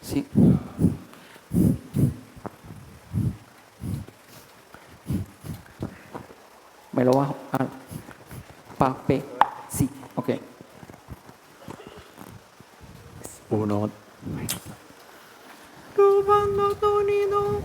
Sí. Me lo bajo. Ah, papel. Sí, ok. Uno. Probando sonido.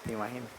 ¿Te imaginas?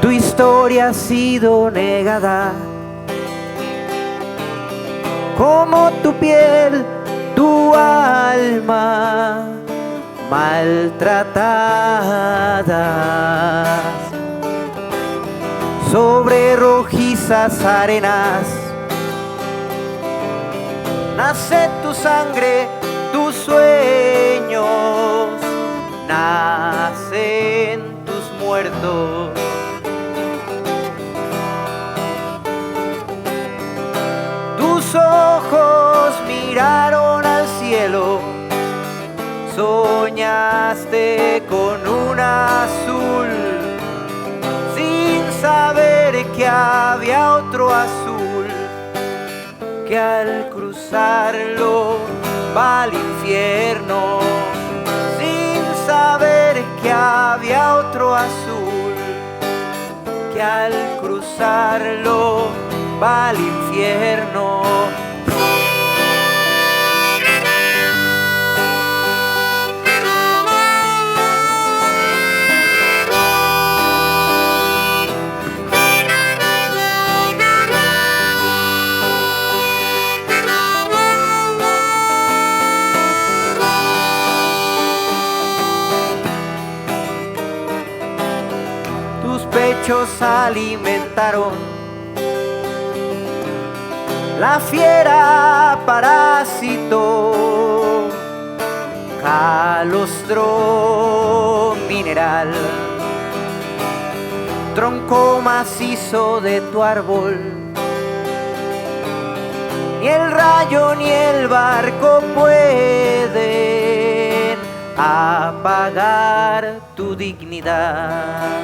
Tu historia ha sido negada, como tu piel, tu alma maltratadas sobre rojizas arenas. Nace tu sangre, tus sueños, nacen tus muertos. Tus ojos miraron al cielo, soñaste con un azul, sin saber que había otro azul, que al cruzarlo va al infierno, sin saber que había otro azul, que al cruzarlo va al infierno. Tus pechos alimentaron la fiera parásito, calostro mineral, tronco macizo de tu árbol. Ni el rayo ni el barco pueden a pagar tu dignidad.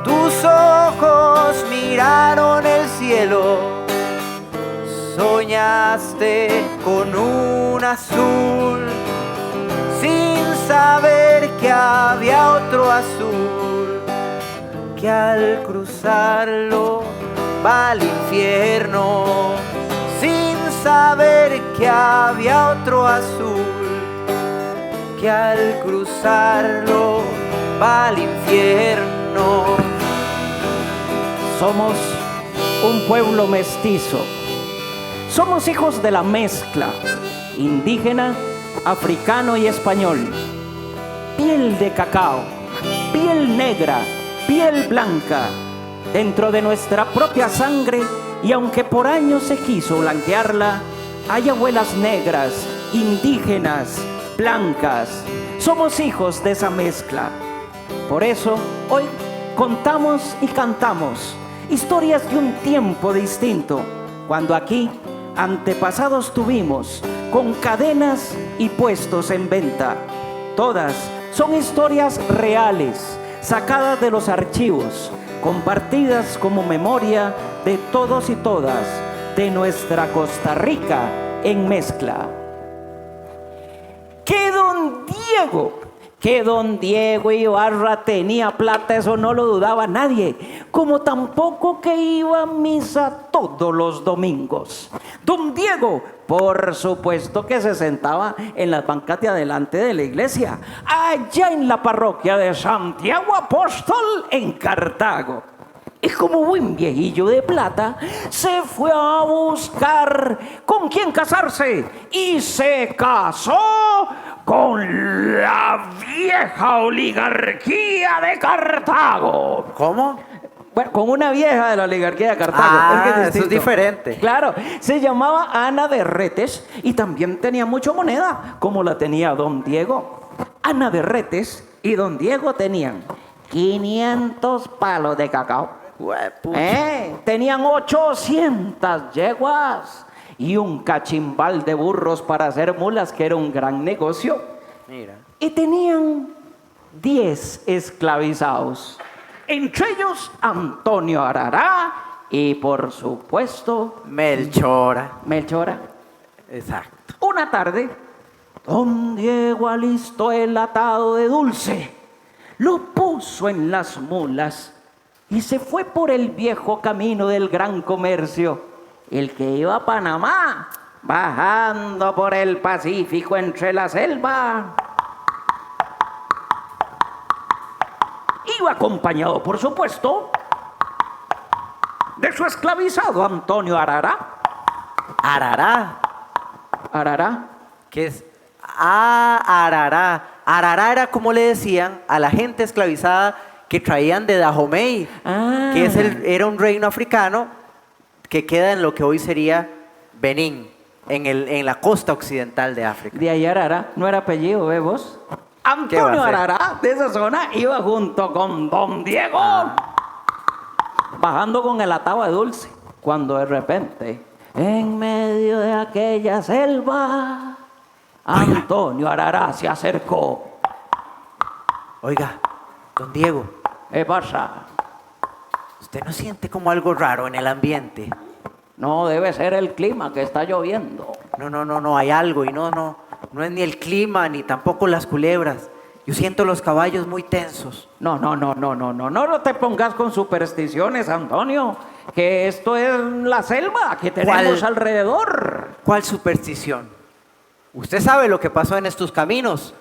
Tus ojos miraron el cielo, soñaste con un azul, sin saber que había otro azul, que al cruzarlo va al infierno, sin saber que había otro azul, que al cruzarlo va al infierno. Somos un pueblo mestizo. Somos hijos de la mezcla indígena, africano y español. Piel de cacao, piel negra, piel blanca, dentro de nuestra propia sangre, y aunque por años se quiso blanquearla, hay abuelas negras, indígenas, blancas. Somos hijos de esa mezcla. Por eso, hoy contamos y cantamos historias de un tiempo distinto, cuando aquí antepasados tuvimos con cadenas y puestos en venta. Todas son historias reales, sacadas de los archivos, compartidas como memoria de todos y todas de nuestra Costa Rica en mezcla. Que don Diego Ibarra tenía plata, eso no lo dudaba nadie, como tampoco que iba a misa todos los domingos. Don Diego, por supuesto que se sentaba en las bancas de adelante de la iglesia, allá en la parroquia de Santiago Apóstol en Cartago. Y como buen viejillo de plata, se fue a buscar con quién casarse y se casó con la vieja oligarquía de Cartago. ¿Cómo? Bueno, con una vieja de la oligarquía de Cartago. Eso es diferente. Claro, se llamaba Ana de Retes y también tenía mucha moneda, como la tenía don Diego. Ana de Retes y don Diego tenían 500 palos de cacao. Tenían 800 yeguas y un cachimbal de burros para hacer mulas, que era un gran negocio. Mira. Y tenían 10 esclavizados, entre ellos Antonio Arará y por supuesto Melchora. Exacto. Una tarde, don Diego alistó el atado de dulce, lo puso en las mulas y se fue por el viejo camino del gran comercio, el que iba a Panamá, bajando por el Pacífico entre la selva. Iba acompañado, por supuesto, de su esclavizado Antonio Arará. ¿Arará? ¿Qué es? Arará. Arará era como le decían a la gente esclavizada que traían de Dahomey, que era un reino africano que queda en lo que hoy sería Benín, en la costa occidental de África. De ahí Arará, no era apellido, ¿ves vos? Antonio Arará, de esa zona, iba junto con don Diego, bajando con el atado de dulce, cuando de repente, en medio de aquella selva, Antonio Arará se acercó. Oiga, don Diego. ¿Qué pasa? ¿Usted no siente como algo raro en el ambiente? No, debe ser el clima, que está lloviendo. No, hay algo y no es ni el clima ni tampoco las culebras. Yo siento los caballos muy tensos. No te pongas con supersticiones, Antonio, que esto es la selva que tenemos alrededor. ¿Cuál superstición? ¿Usted sabe lo que pasó en estos caminos?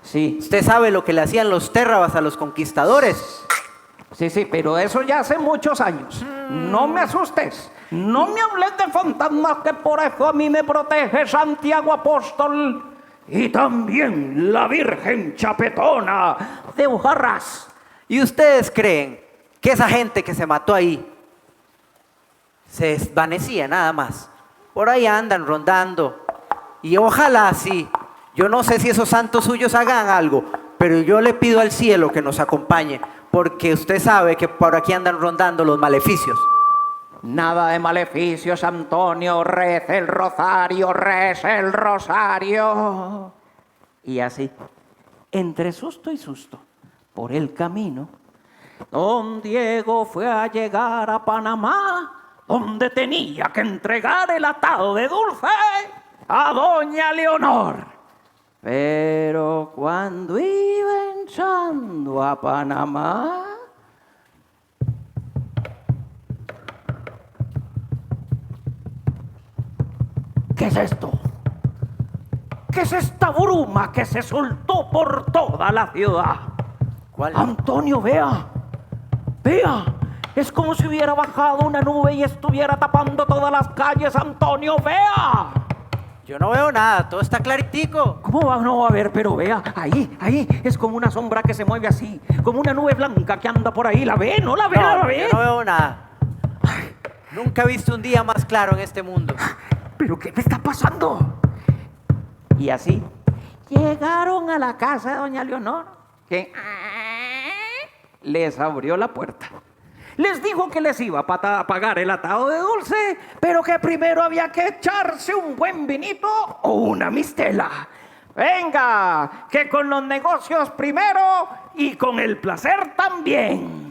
Sí. ¿Usted sabe lo que le hacían los térrabas a los conquistadores? Sí, pero eso ya hace muchos años. No me asustes. No me hables de fantasmas, que por eso a mí me protege Santiago Apóstol y también la Virgen Chapetona de Ujarrás. ¿Y ustedes creen que esa gente que se mató ahí se desvanecía nada más? Por ahí andan rondando. Y ojalá sí. Yo no sé si esos santos suyos hagan algo, pero yo le pido al cielo que nos acompañe, porque usted sabe que por aquí andan rondando los maleficios. Nada de maleficios, Antonio, reza el rosario, reza el rosario. Y así, entre susto y susto, por el camino, don Diego fue a llegar a Panamá, donde tenía que entregar el atado de dulce a doña Leonor. Pero cuando iba entrando a Panamá, ¿qué es esto? ¿Qué es esta bruma que se soltó por toda la ciudad? ¿Cuál? Antonio, vea, vea, es como si hubiera bajado una nube y estuviera tapando todas las calles. Antonio, vea. Yo no veo nada, todo está claritico. ¿Cómo va? No va a ver, pero vea, ahí, es como una sombra que se mueve así, como una nube blanca que anda por ahí. ¿La ve? ¿No la ve? No, ¿La ve? yo no veo nada. Nunca he visto un día más claro en este mundo. ¿Pero qué me está pasando? Y así llegaron a la casa de doña Leonor, que les abrió la puerta. Les dijo que les iba a pagar el atado de dulce, pero que primero había que echarse un buen vinito o una mistela. Venga, que con los negocios primero y con el placer también.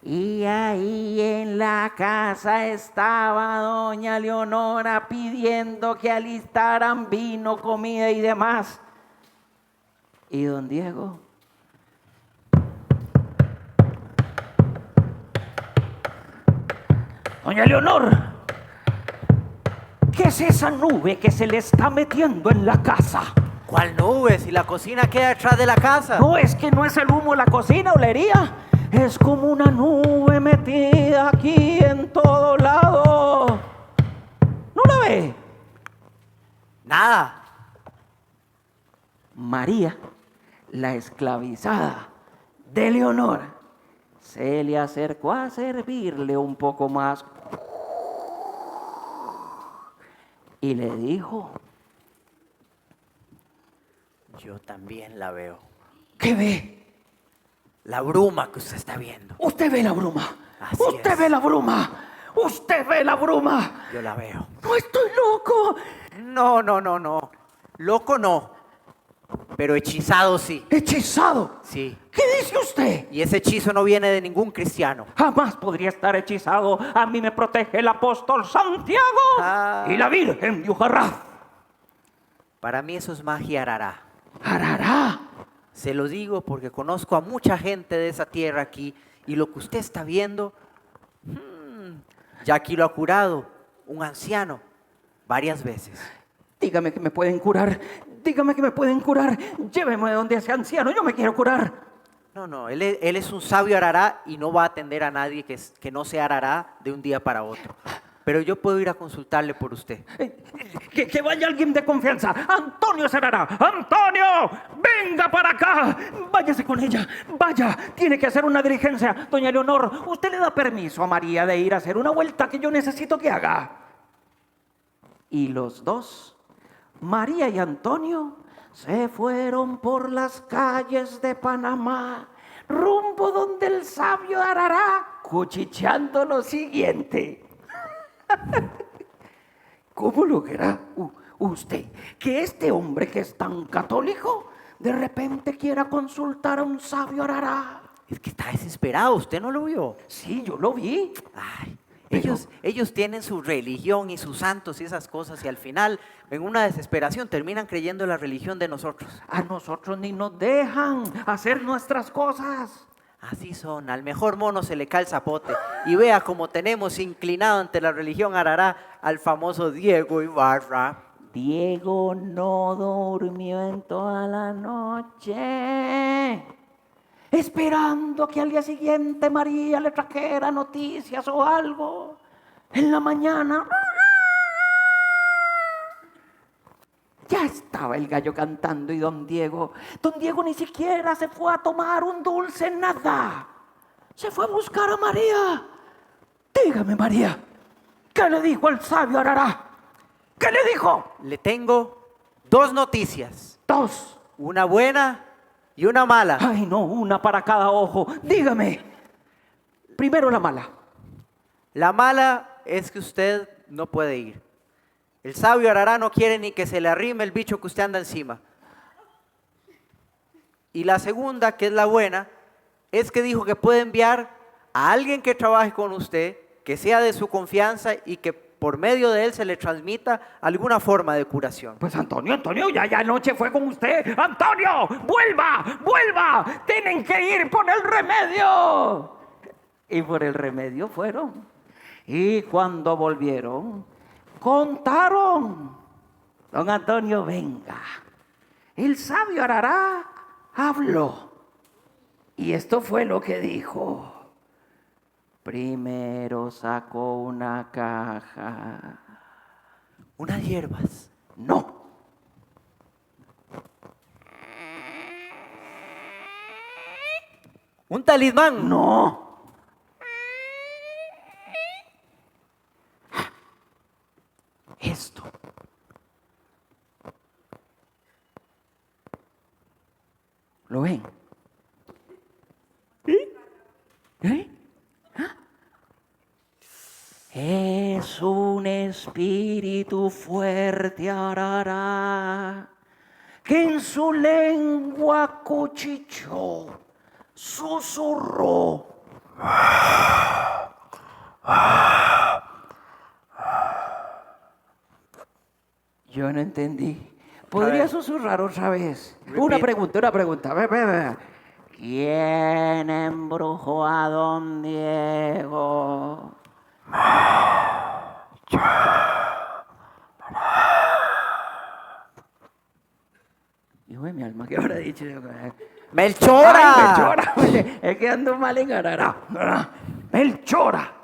Y ahí en la casa estaba doña Leonora pidiendo que alistaran vino, comida y demás. Y don Diego, doña Leonor, ¿qué es esa nube que se le está metiendo en la casa? ¿Cuál nube? Si la cocina queda detrás de la casa. No, es que no es el humo de la cocina o la herida. Es como una nube metida aquí en todo lado. ¿No la ve? Nada. María, la esclavizada de Leonor, se le acercó a servirle un poco más y le dijo: Yo también la veo. ¿qué ve? La bruma que usted está viendo. Usted ve la bruma. Así Usted es. ve la bruma. Usted ve la bruma. Yo la veo. No estoy loco. No. Loco no. Pero hechizado sí. Hechizado. Sí. ¿Qué dice usted? Y ese hechizo no viene de ningún cristiano. Jamás podría estar hechizado. A mí me protege el apóstol Santiago y la Virgen de Ujarraf. Para mí eso es magia arará. Arará. Se lo digo porque conozco a mucha gente de esa tierra aquí y lo que usted está viendo, ya aquí lo ha curado un anciano varias veces. Dígame que me pueden curar. Dígame que me pueden curar. Lléveme donde ese anciano. Yo me quiero curar. No, él es un sabio arará y no va a atender a nadie que no sea arará de un día para otro. Pero yo puedo ir a consultarle por usted. Que vaya alguien de confianza. Antonio Sarará. ¡Antonio! ¡Venga para acá! Váyase con ella. Vaya, tiene que hacer una diligencia. Doña Leonor, ¿usted le da permiso a María de ir a hacer una vuelta que yo necesito que haga? Y los dos, María y Antonio, se fueron por las calles de Panamá, rumbo donde el sabio Arará, cuchicheando lo siguiente. ¿Cómo logrará usted que este hombre que es tan católico de repente quiera consultar a un sabio Arará? Es que está desesperado, ¿usted no lo vio? Sí, yo lo vi. Ay, Pero- ellos tienen su religión y sus santos y esas cosas y al final, en una desesperación, terminan creyendo en la religión de nosotros. A nosotros ni nos dejan hacer nuestras cosas. Así son, al mejor mono se le cae el zapote. Y vea cómo tenemos inclinado ante la religión arará al famoso Diego Ibarra. Diego no durmió en toda la noche, esperando que al día siguiente María le trajera noticias o algo. En la mañana ya estaba el gallo cantando y don Diego ni siquiera se fue a tomar un dulce, nada. Se fue a buscar a María. Dígame, María, ¿qué le dijo el sabio Arará? ¿Qué le dijo? Le tengo dos noticias, Dos. una buena y una mala. Ay, no, una para cada ojo. Dígame. Primero la mala. La mala es que usted no puede ir. El sabio Arará no quiere ni que se le arrime el bicho que usted anda encima. Y la segunda, que es la buena, es que dijo que puede enviar a alguien que trabaje con usted, que sea de su confianza y que por medio de él se le transmita alguna forma de curación. Pues Antonio, ya anoche fue con usted. ¡Antonio! ¡Vuelva! ¡Tienen que ir por el remedio! Y por el remedio fueron. Y cuando volvieron, contaron. Don Antonio, venga. El sabio Arará habló. Y esto fue lo que dijo. Primero sacó una caja. Unas hierbas. No. Un talismán. No. Esto. ¿Lo ven? ¿Eh? ¿Ah? Es un espíritu fuerte, Arará, que en su lengua cuchicheó, susurró. Yo no entendí. ¿Podría susurrar otra vez? Una pregunta. Ve. ¿Quién embrujó a don Diego? Hijo de mi alma, ¿qué habrá dicho? ¡Melchora! ¡Ay, Melchora! Oye, es que ando mal en Arará. ¡Melchora!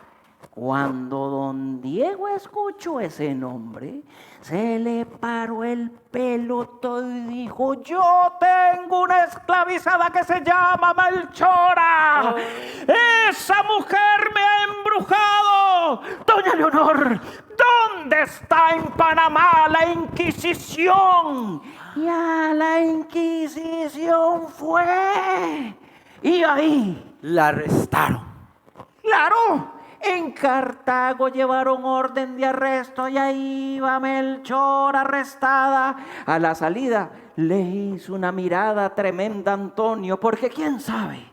Cuando don Diego escuchó ese nombre, se le paró el pelo todo y dijo: yo tengo una esclavizada que se llama Melchora. ¡Esa mujer me ha embrujado! Doña Leonor, ¿dónde está en Panamá la Inquisición? Y a la Inquisición fue. Y ahí La arrestaron. ¡claro! En Cartago llevaron orden de arresto y ahí iba Melchor arrestada. A la salida le hizo una mirada tremenda a Antonio, porque quién sabe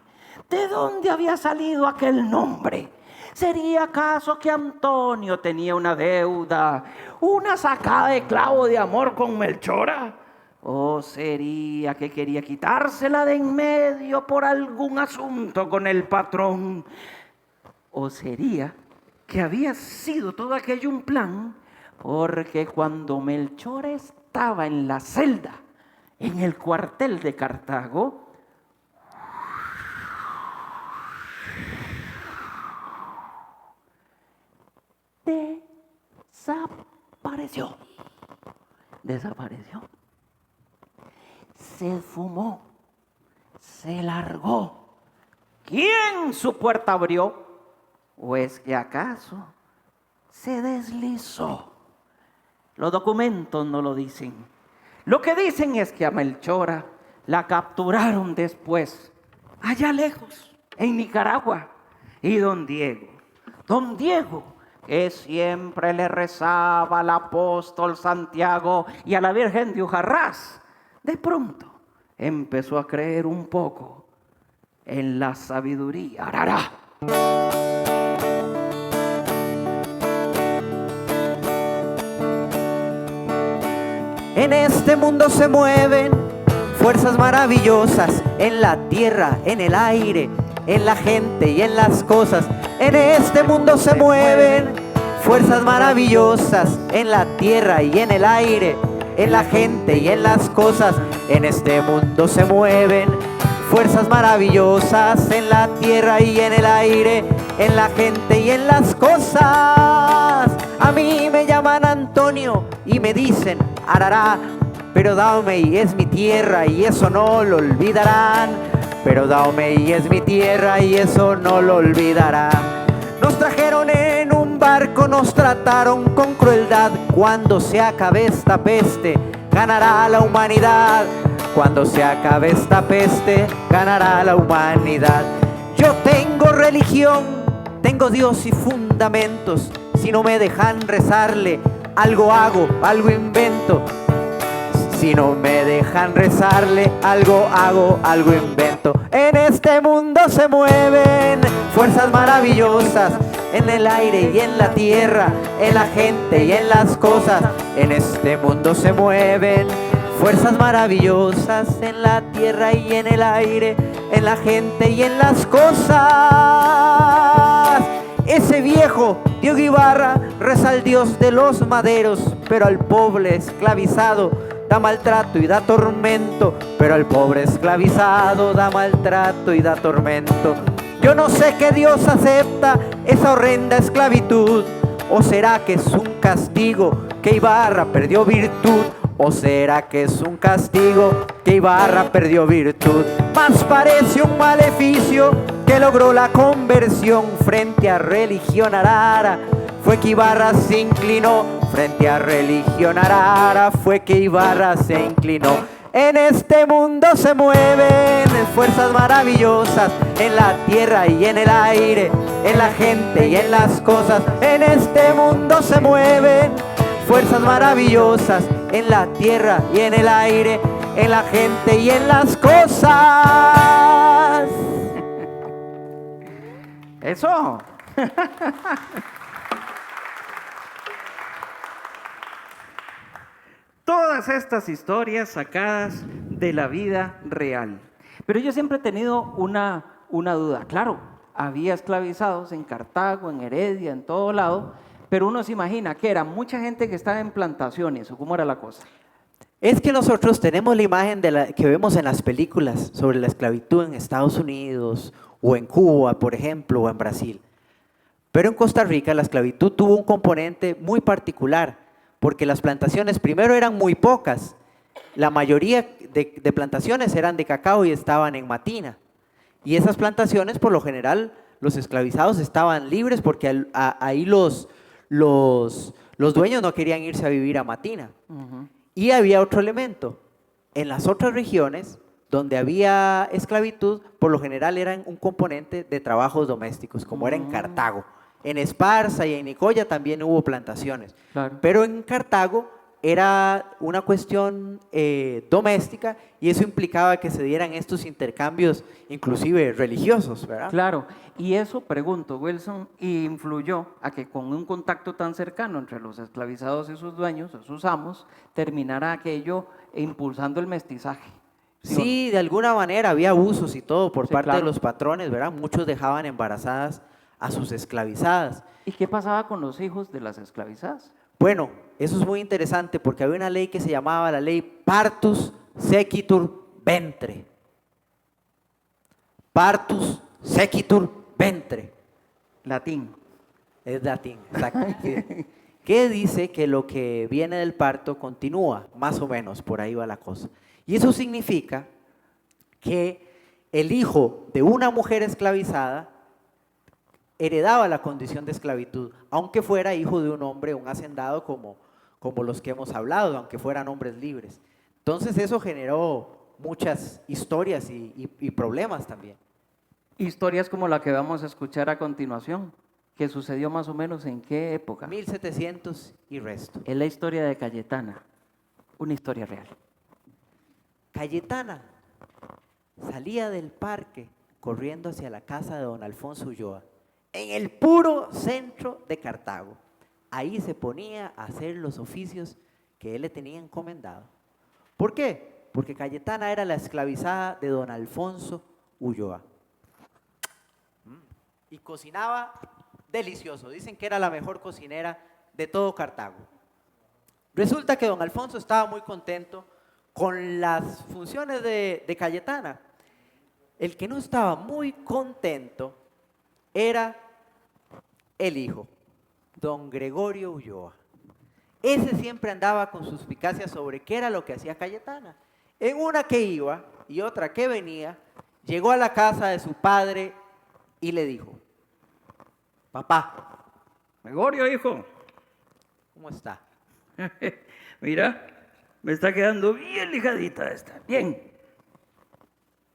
de dónde había salido aquel nombre. ¿Sería acaso que Antonio tenía una deuda, una sacada de clavo de amor con Melchora? ¿O sería que quería quitársela de en medio por algún asunto con el patrón? ¿O sería que había sido todo aquello un plan? Porque cuando Melchor estaba en la celda, en el cuartel de Cartago, desapareció. Se esfumó, se largó. ¿Quién su puerta abrió? ¿O es que acaso se deslizó? Los documentos no lo dicen. Lo que dicen es que a Melchora la capturaron después, allá lejos, en Nicaragua. Y don Diego, que siempre le rezaba al apóstol Santiago y a la Virgen de Ujarrás, de pronto empezó a creer un poco en la sabiduría Arará. En este mundo se mueven fuerzas maravillosas, en la tierra, en el aire, en la gente y en las cosas. En este mundo se mueven fuerzas maravillosas, en la tierra y en el aire, en la gente y en las cosas. En este mundo se mueven fuerzas maravillosas, en la tierra y en el aire, en la gente y en las cosas. A mí me llaman Antonio y me dicen Arará, pero Dahomey es mi tierra y eso no lo olvidarán. Pero Dahomey es mi tierra y eso no lo olvidarán. Nos trajeron en un barco, nos trataron con crueldad. Cuando se acabe esta peste, ganará la humanidad. Cuando se acabe esta peste, ganará la humanidad. Yo tengo religión, tengo Dios y fundamentos. Si no me dejan rezarle, algo hago, algo invento. Si no me dejan rezarle, algo hago, algo invento. En este mundo se mueven fuerzas maravillosas, en el aire y en la tierra, en la gente y en las cosas. En este mundo se mueven fuerzas maravillosas, en la tierra y en el aire, en la gente y en las cosas. Ese viejo Diego Ibarra reza al Dios de los maderos, pero al pobre esclavizado da maltrato y da tormento, pero al pobre esclavizado da maltrato y da tormento. Yo no sé qué Dios acepta esa horrenda esclavitud, o será que es un castigo que Ibarra perdió virtud, o será que es un castigo que Ibarra perdió virtud. Más parece un maleficio que logró la conversión frente a religión arara. Fue que Ibarra se inclinó frente a religión arara, fue que Ibarra se inclinó. En este mundo se mueven fuerzas maravillosas, en la tierra y en el aire, en la gente y en las cosas. En este mundo se mueven fuerzas maravillosas, en la tierra y en el aire, en la gente y en las cosas. Eso. Todas estas historias sacadas de la vida real. Pero yo siempre he tenido una duda. Claro, había esclavizados en Cartago, en Heredia, en todo lado, pero uno se imagina que era mucha gente que estaba en plantaciones, ¿o cómo era la cosa? Es que nosotros tenemos la imagen que vemos en las películas sobre la esclavitud en Estados Unidos o en Cuba, por ejemplo, o en Brasil. Pero en Costa Rica la esclavitud tuvo un componente muy particular, porque las plantaciones primero eran muy pocas. La mayoría de plantaciones eran de cacao y estaban en Matina. Y esas plantaciones, por lo general, los esclavizados estaban libres porque ahí los dueños no querían irse a vivir a Matina. Y había otro elemento. En las otras regiones donde había esclavitud, por lo general eran un componente de trabajos domésticos, como era en Cartago. En Esparza y en Nicoya también hubo plantaciones. Claro. Pero en Cartago era una cuestión doméstica y eso implicaba que se dieran estos intercambios, inclusive religiosos, ¿verdad? Claro, y eso, pregunto, Wilson, influyó a que con un contacto tan cercano entre los esclavizados y sus dueños, o sus amos, terminara aquello impulsando el mestizaje. Sí, de alguna manera había abusos y todo por parte claro. de los patrones, ¿verdad? Muchos dejaban embarazadas a sus esclavizadas. ¿Y qué pasaba con los hijos de las esclavizadas? Bueno, eso es muy interesante porque había una ley que se llamaba la ley Partus Sequitur Ventre. Partus Sequitur Ventre. Latín. Es latín, exacto. Que dice que lo que viene del parto continúa, más o menos, por ahí va la cosa. Y eso significa que el hijo de una mujer esclavizada heredaba la condición de esclavitud, aunque fuera hijo de un hombre, un hacendado como los que hemos hablado, aunque fueran hombres libres. Entonces eso generó muchas historias y problemas también. Historias como la que vamos a escuchar a continuación, que sucedió más o menos en qué época. 1700 y resto. Es la historia de Cayetana, una historia real. Cayetana salía del parque corriendo hacia la casa de don Alfonso Ulloa, en el puro centro de Cartago. Ahí se ponía a hacer los oficios que él le tenía encomendado. ¿Por qué? Porque Cayetana era la esclavizada de don Alfonso Ulloa. Y cocinaba delicioso. Dicen que era la mejor cocinera de todo Cartago. Resulta que don Alfonso estaba muy contento con las funciones de Cayetana. El que no estaba muy contento era el hijo, don Gregorio Ulloa. Ese siempre andaba con suspicacia sobre qué era lo que hacía Cayetana. En una que iba y otra que venía, llegó a la casa de su padre y le dijo: papá, Gregorio, hijo, ¿cómo está? mira, me está quedando bien lijadita esta. Bien.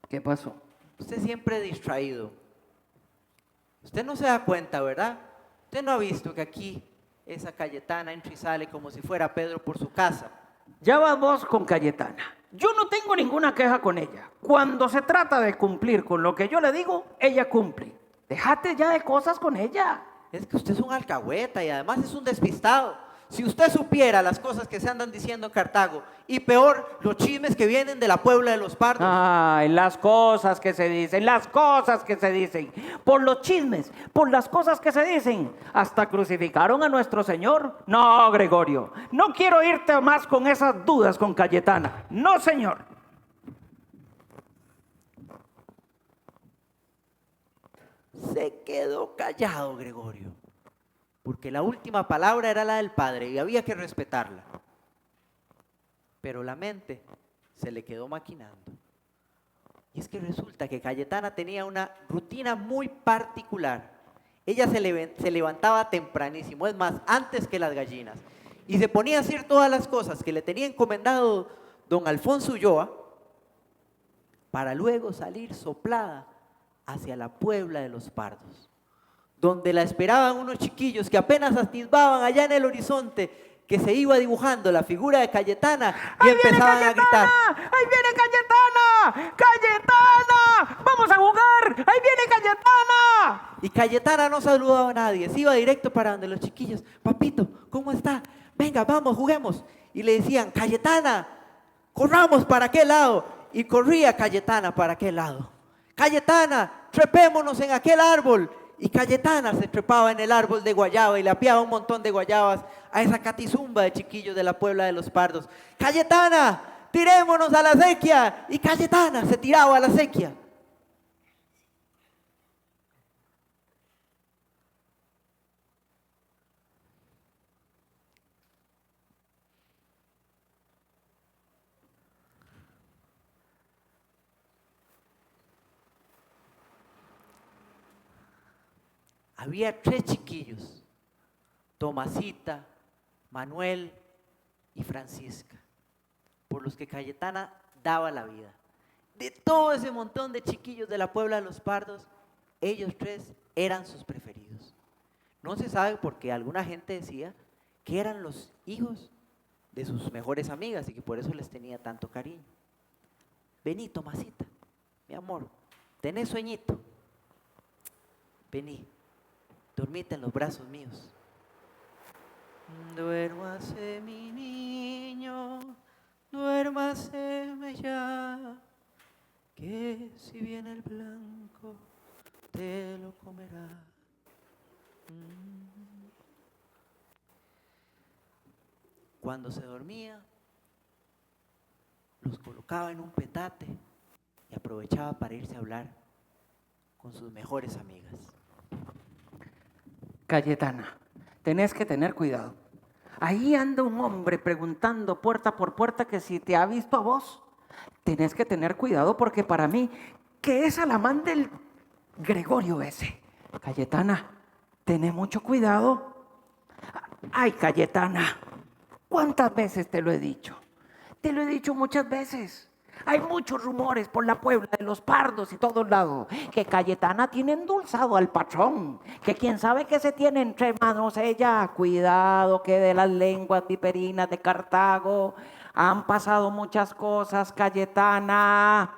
¿Qué pasó? Usted siempre distraído. Usted no se da cuenta, ¿verdad? Usted no ha visto que aquí esa Cayetana entra y sale como si fuera Pedro por su casa. Ya vas vos con Cayetana. Yo no tengo ninguna queja con ella. Cuando se trata de cumplir con lo que yo le digo, ella cumple. Déjate ya de cosas con ella. Es que usted es un alcahueta y además es un despistado. Si usted supiera las cosas que se andan diciendo en Cartago, y peor, los chismes que vienen de la Puebla de los Pardos. Ay, las cosas que se dicen, las cosas que se dicen. Por los chismes, por las cosas que se dicen. Hasta crucificaron a nuestro Señor. No, Gregorio, no quiero irte más con esas dudas con Cayetana. No, señor. Se quedó callado Gregorio, porque la última palabra era la del padre y había que respetarla. Pero la mente se le quedó maquinando. Y es que resulta que Cayetana tenía una rutina muy particular. Ella se levantaba tempranísimo, es más, antes que las gallinas, y se ponía a hacer todas las cosas que le tenía encomendado don Alfonso Ulloa, para luego salir soplada hacia la Puebla de los Pardos, donde la esperaban unos chiquillos que apenas atisbaban allá en el horizonte que se iba dibujando la figura de Cayetana y ¡Ahí empezaban viene a gritar. Cayetana! ¡Ahí viene Cayetana! ¡Cayetana! ¡Vamos a jugar! ¡Ahí viene Cayetana! Y Cayetana no saludaba a nadie, se iba directo para donde los chiquillos. Papito, ¿cómo está? Venga, vamos, juguemos. Y le decían, Cayetana, corramos para aquel lado. Y corría Cayetana para aquel lado. Cayetana, trepémonos en aquel árbol. Y Cayetana se trepaba en el árbol de guayaba y le apiaba un montón de guayabas a esa catizumba de chiquillos de la Puebla de los Pardos. Cayetana, tirémonos a la acequia. Y Cayetana se tiraba a la acequia. Había 3 chiquillos, Tomasita, Manuel y Francisca, por los que Cayetana daba la vida. De todo ese montón de chiquillos de la Puebla de los Pardos, ellos 3 eran sus preferidos. No se sabe por qué alguna gente decía que eran los hijos de sus mejores amigas y que por eso les tenía tanto cariño. Vení, Tomasita, mi amor, ¿tenés sueñito? Vení. Dormite en los brazos míos. Duérmase mi niño, duérmaseme ya, que si viene el blanco te lo comerá. Cuando se dormía, los colocaba en un petate y aprovechaba para irse a hablar con sus mejores amigas. Cayetana, tenés que tener cuidado. Ahí anda un hombre preguntando puerta por puerta que si te ha visto a vos. Tenés que tener cuidado porque para mí, que es Alamán del Gregorio ese. Cayetana, tené mucho cuidado. Ay, Cayetana, ¿cuántas veces te lo he dicho? Te lo he dicho muchas veces. Hay muchos rumores por la Puebla de los Pardos y todos lados que Cayetana tiene endulzado al patrón, que quién sabe qué se tiene entre manos ella. Cuidado que de las lenguas viperinas de Cartago han pasado muchas cosas, Cayetana.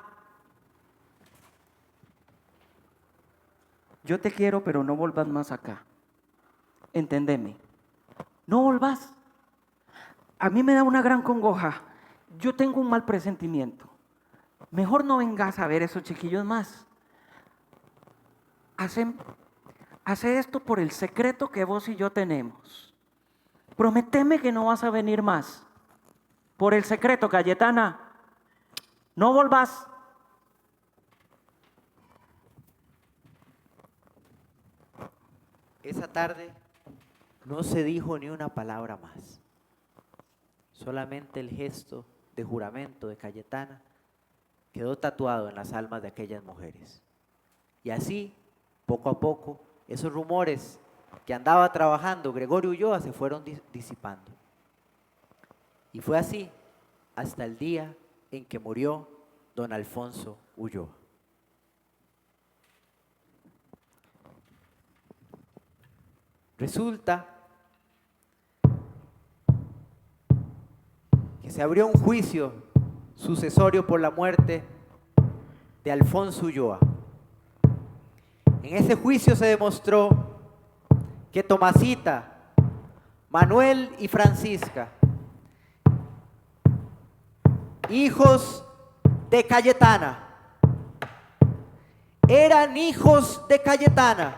Yo te quiero, pero no volvas más acá. Entendeme. No volvás. A mí me da una gran congoja. Yo tengo un mal presentimiento. Mejor no vengas a ver esos chiquillos más. Hace esto por el secreto que vos y yo tenemos. Prométeme que no vas a venir más. Por el secreto, Cayetana. No volvás. Esa tarde no se dijo ni una palabra más. Solamente el gesto de juramento de Cayetana quedó tatuado en las almas de aquellas mujeres. Y así, poco a poco, esos rumores que andaba trabajando Gregorio Ulloa se fueron disipando. Y fue así hasta el día en que murió don Alfonso Ulloa. Resulta que se abrió un juicio sucesorio por la muerte de Alfonso Ulloa. En ese juicio se demostró que Tomasita, Manuel y Francisca, hijos de Cayetana, eran hijos de Cayetana.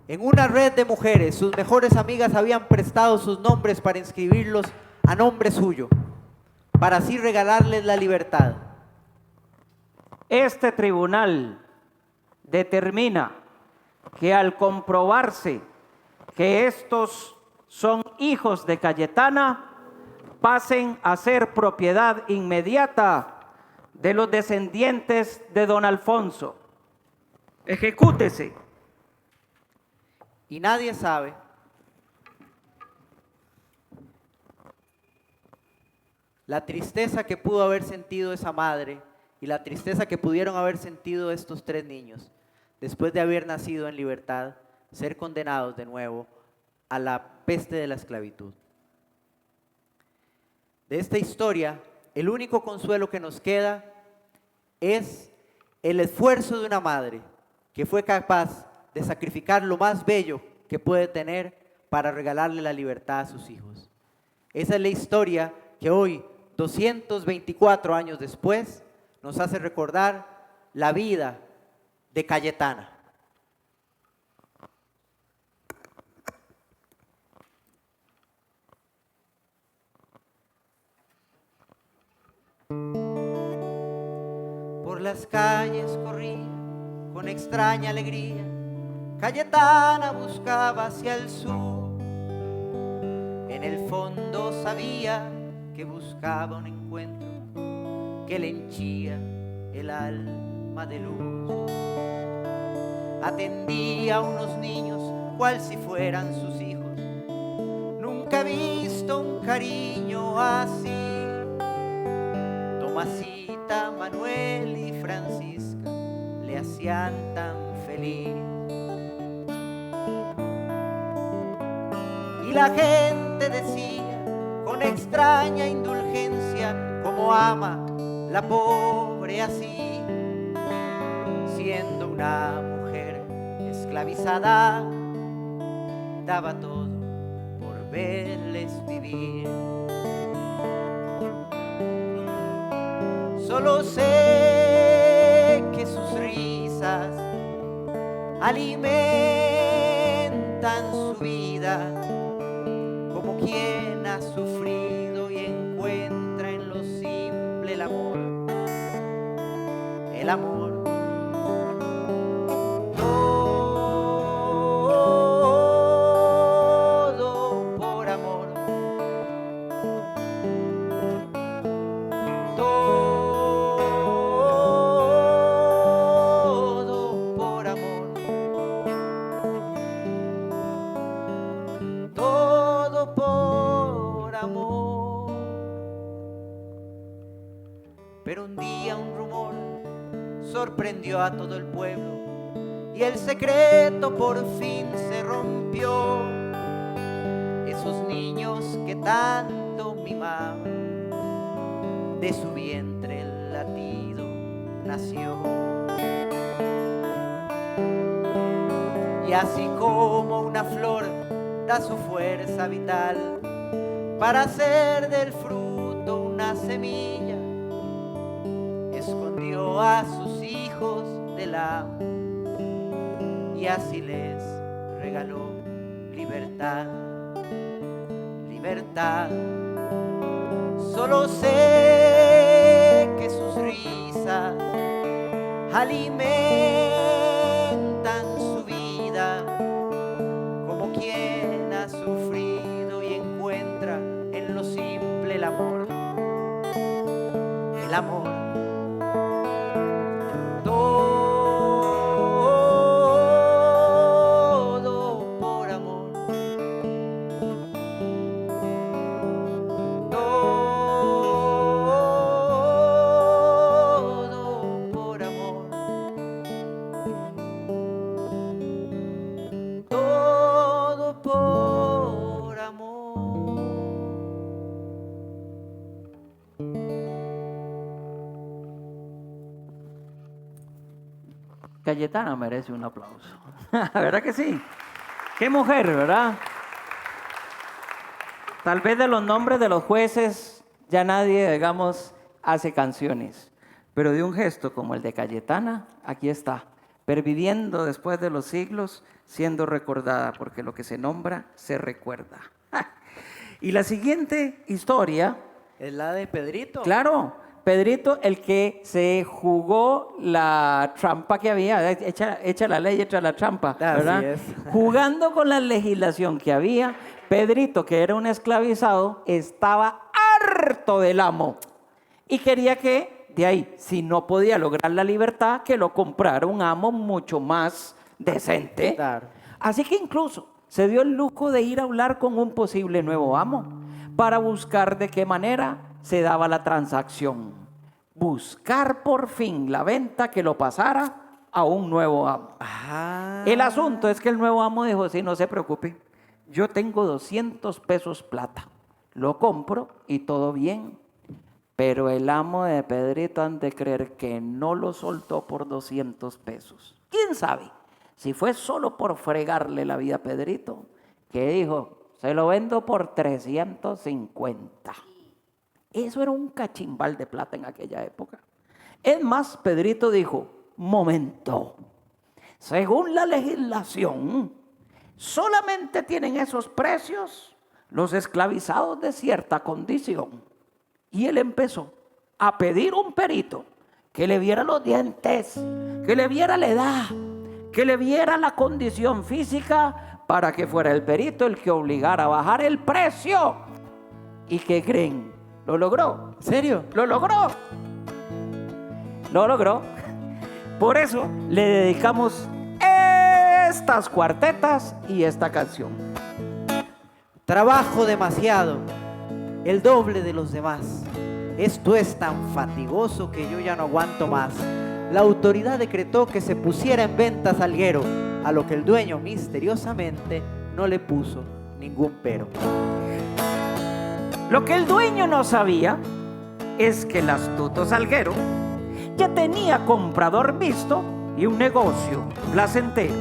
En una red de mujeres, sus mejores amigas habían prestado sus nombres para inscribirlos a nombre suyo, para así regalarles la libertad. Este tribunal determina que al comprobarse que estos son hijos de Cayetana, pasen a ser propiedad inmediata de los descendientes de don Alfonso. Ejecútese. Y nadie sabe la tristeza que pudo haber sentido esa madre y la tristeza que pudieron haber sentido estos 3 niños después de haber nacido en libertad, ser condenados de nuevo a la peste de la esclavitud. De esta historia, el único consuelo que nos queda es el esfuerzo de una madre que fue capaz de sacrificar lo más bello que puede tener para regalarle la libertad a sus hijos. Esa es la historia que hoy, 224 años después, nos hace recordar la vida de Cayetana. Por las calles corría con extraña alegría, Cayetana buscaba hacia el sur. En el fondo sabía que buscaba un encuentro que le henchía el alma de luz. Atendía a unos niños cual si fueran sus hijos. Nunca he visto un cariño así. Tomasita, Manuel y Francisca le hacían tan feliz. Y la gente decía con extraña indulgencia cómo ama la pobre así, siendo una mujer esclavizada, daba todo por verles vivir. Solo sé que sus risas alimentan su vida, como quien ha sufrido y encuentra en lo simple el amor. El amor. Todo por amor. Todo por amor. Todo por amor. Pero un día un rumor sorprendió a todo el pueblo y el secreto por fin se rompió. Esos niños que tanto mimaban, de su vientre el latido nació. Y así como una flor da su fuerza vital para hacer del fruto una semilla, escondió a sus hijos del hambre y así les regaló libertad, libertad. Solo sé que sus risas alimentan su vida, como quien ha sufrido y encuentra en lo simple el amor. El amor. Todo por amor. Todo por amor. Todo por amor. Cayetana merece un aplauso. ¿Verdad que sí? Qué mujer, ¿verdad? Tal vez de los nombres de los jueces ya nadie, digamos, hace canciones. Pero de un gesto como el de Cayetana, aquí está, perviviendo después de los siglos, siendo recordada, porque lo que se nombra, se recuerda. Y la siguiente historia... Es la de Pedrito. Claro, Pedrito, el que se jugó la trampa que había, echa la ley, echa la trampa, ¿verdad? Así es. Jugando con la legislación que había, Pedrito, que era un esclavizado, estaba harto del amo y quería que, de ahí, si no podía lograr la libertad, que lo comprara un amo mucho más decente. Claro. Así que incluso se dio el lujo de ir a hablar con un posible nuevo amo para buscar de qué manera se daba la transacción. Buscar por fin la venta que lo pasara a un nuevo amo. Ah. El asunto es que el nuevo amo dijo, sí, no se preocupe, yo tengo 200 pesos plata, lo compro y todo bien. Pero el amo de Pedrito han de creer que no lo soltó por 200 pesos. ¿Quién sabe? Si fue solo por fregarle la vida a Pedrito, que dijo, se lo vendo por 350. Eso era un cachimbal de plata en aquella época. Es más, Pedrito dijo, momento, según la legislación, solamente tienen esos precios los esclavizados de cierta condición. Y él empezó a pedir un perito que le viera los dientes, que le viera la edad, que le viera la condición física para que fuera el perito el que obligara a bajar el precio. ¿Y qué creen? Lo logró. ¿En serio? Lo logró. Lo logró. Por eso le dedicamos estas cuartetas y esta canción. Trabajo demasiado, el doble de los demás. Esto es tan fatigoso que yo ya no aguanto más. La autoridad decretó que se pusiera en venta Salguero, a lo que el dueño misteriosamente no le puso ningún pero. Lo que el dueño no sabía es que el astuto Salguero ya tenía comprador visto y un negocio placentero.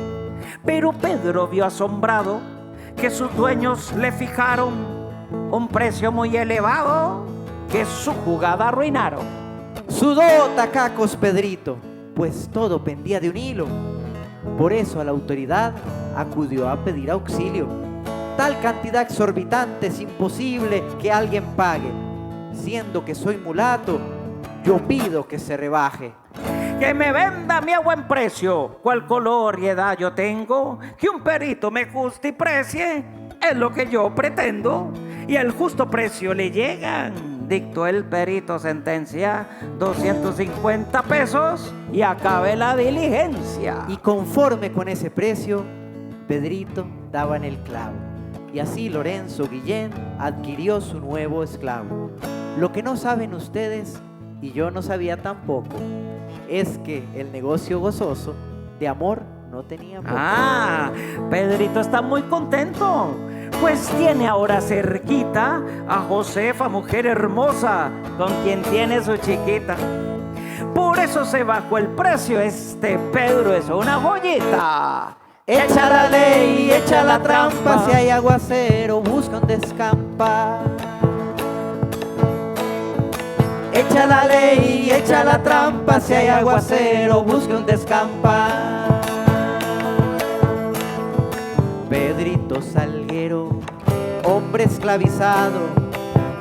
Pero Pedro vio asombrado que sus dueños le fijaron un precio muy elevado que su jugada arruinaron. Sudó tacacos Pedrito, pues todo pendía de un hilo. Por eso a la autoridad acudió a pedir auxilio. Tal cantidad exorbitante es imposible que alguien pague. Siendo que soy mulato, yo pido que se rebaje. Que me venda mi a buen precio, cuál color y edad yo tengo, que un perito me guste y precie, es lo que yo pretendo. Y al justo precio le llegan, dictó el perito sentencia, 250 pesos y acabe la diligencia. Y conforme con ese precio, Pedrito daba en el clavo. Y así Lorenzo Guillén adquirió su nuevo esclavo. Lo que no saben ustedes, y yo no sabía tampoco, es que el negocio gozoso de amor no tenía poco. Ah, Pedrito está muy contento, pues tiene ahora cerquita a Josefa, mujer hermosa, con quien tiene su chiquita. Por eso se bajó el precio, este Pedro es una joyita. Echa la ley, echa la trampa, si hay aguacero, busca donde escampa. Echa la ley, echa la trampa, si hay aguacero, busca donde escampa. Pedrito Salguero, hombre esclavizado,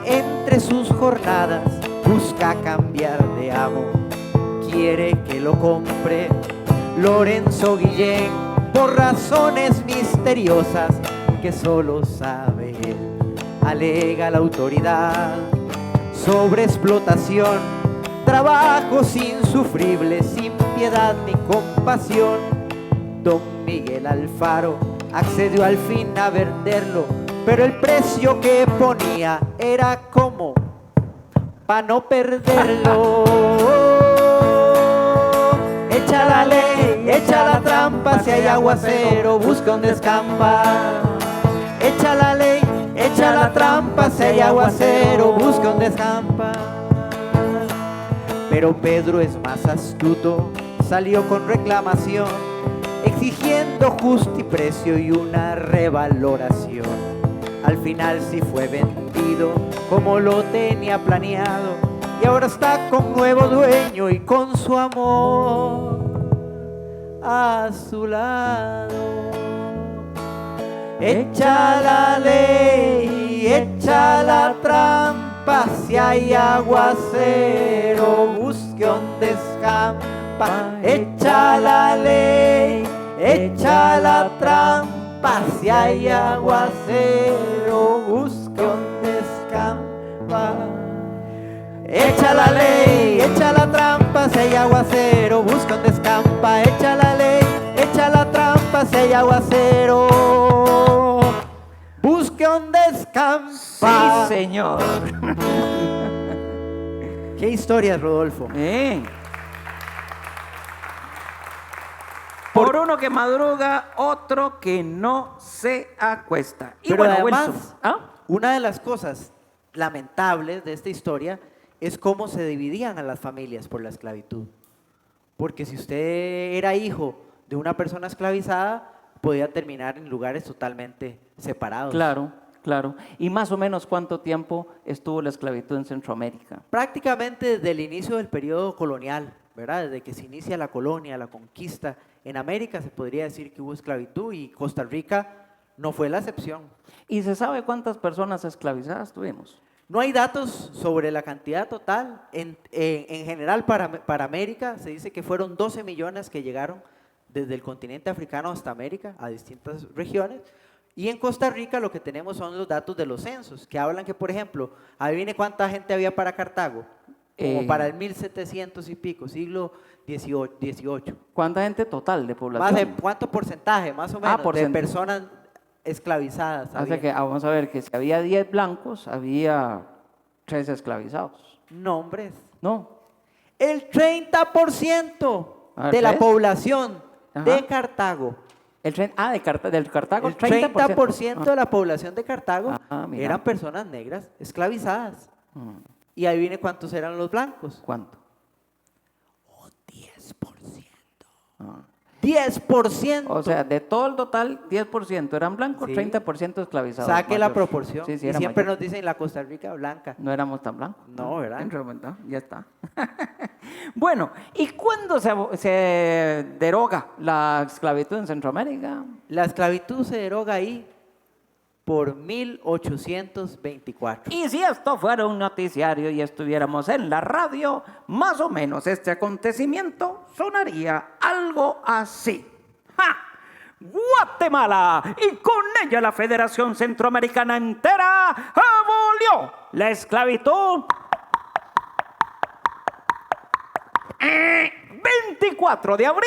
entre sus jornadas busca cambiar de amo. Quiere que lo compre Lorenzo Guillén, por razones misteriosas que solo sabe él. Alega la autoridad sobre explotación, trabajos insufribles, sin piedad ni compasión. Don Miguel Alfaro accedió al fin a venderlo, pero el precio que ponía era como pa' no perderlo. Echa la ley, echa la trampa, si hay aguacero, busca donde escampa. Echa la ley, echa la trampa, si hay aguacero, busca donde escampa. Pero Pedro es más astuto, salió con reclamación, exigiendo justiprecio y una revaloración. Al final sí fue vendido como lo tenía planeado, y ahora está con nuevo dueño y con su amor a su lado. Echa la ley, echa la trampa, si hay aguacero, busque donde escampa. Echa la ley, echa la trampa, si hay aguacero, busque donde escampa. Echa la ley, echa la trampa, si hay aguacero, busca donde escampa. Echa la ley, echa la trampa, si hay aguacero, busque donde escampa. Sí, señor. ¿Qué historias, Rodolfo? Bien. Por uno que madruga, otro que no se acuesta. Y Pero bueno, además, Wilson, ¿ah? una de las cosas lamentables de esta historia es cómo se dividían a las familias por la esclavitud. Porque si usted era hijo de una persona esclavizada, podía terminar en lugares totalmente separados. Claro, claro. ¿Y más o menos cuánto tiempo estuvo la esclavitud en Centroamérica? Prácticamente desde el inicio del periodo colonial, ¿verdad? Desde que se inicia la colonia, la conquista, en América se podría decir que hubo esclavitud y Costa Rica no fue la excepción. ¿Y se sabe cuántas personas esclavizadas tuvimos? No hay datos sobre la cantidad total. En general, para América, se dice que fueron 12 millones que llegaron desde el continente africano hasta América, a distintas regiones. Y en Costa Rica lo que tenemos son los datos de los censos, que hablan que, por ejemplo, adivine cuánta gente había para Cartago, como para el 1700 y pico, siglo XVIII. ¿Cuánta gente total de población? ¿Cuánto porcentaje, más o menos, de personas esclavizadas había? Vamos a ver que si había 10 blancos, había 3 esclavizados. Nombres. No. El 30% A ver, de la ¿ves? población Ajá. de Cartago. Del Cartago, El 30% de la población de Cartago Mira. eran personas negras esclavizadas. Mm. Y ahí viene cuántos eran los blancos. ¿Cuánto? 10%. Ah. 10%. O sea, de todo el total, 10% eran blancos, Sí. 30% esclavizados. Saque la mayor. proporción. Sí, sí, y era siempre mayor. nos dicen la Costa Rica blanca. No éramos tan blancos. No, ¿verdad? En realidad, ya está. Bueno, ¿y cuándo se deroga la esclavitud en Centroamérica? La esclavitud se deroga ahí por 1824. Y si esto fuera un noticiario y estuviéramos en la radio, más o menos este acontecimiento sonaría algo así. ¡Ja! Guatemala y con ella la Federación Centroamericana entera abolió la esclavitud 24 de abril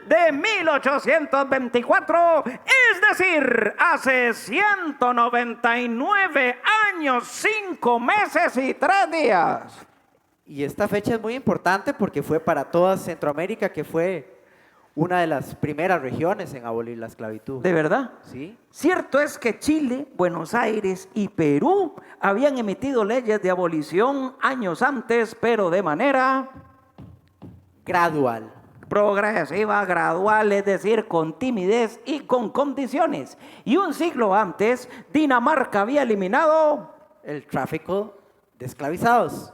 de 1824, es decir, hace 199 años, 5 meses y 3 días. Y esta fecha es muy importante porque fue para toda Centroamérica, que fue una de las primeras regiones en abolir la esclavitud. ¿De verdad? ¿Sí? Cierto es que Chile, Buenos Aires y Perú habían emitido leyes de abolición años antes, pero de manera Gradual. progresiva, gradual, es decir, con timidez y con condiciones. Y un siglo antes, Dinamarca había eliminado El tráfico de esclavizados.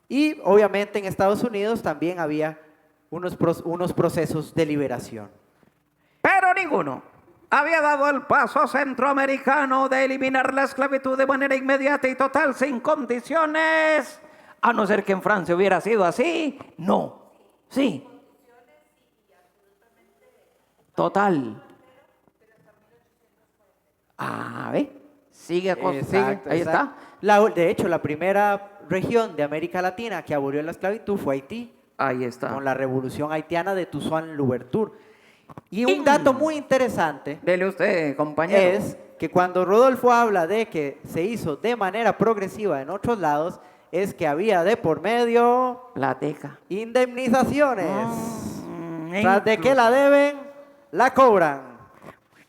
Y obviamente en Estados Unidos también había unos procesos de liberación. pero ninguno había dado el paso centroamericano de eliminar la esclavitud de manera inmediata y total, sin condiciones. A no ser que en Francia hubiera sido así, no. Sí. Total. ¿Ve? Sigue, sigue. Exacto, Ahí exacto. De hecho, la primera región de América Latina que abolió la esclavitud fue Haití, está. Ahí está. con la revolución haitiana de Toussaint Louverture. Y un dato muy interesante Dele usted, compañero. es que cuando Rodolfo habla de que se hizo de manera progresiva en otros lados, es que había de por medio Plateca. indemnizaciones. Tras de que la deben, la cobran.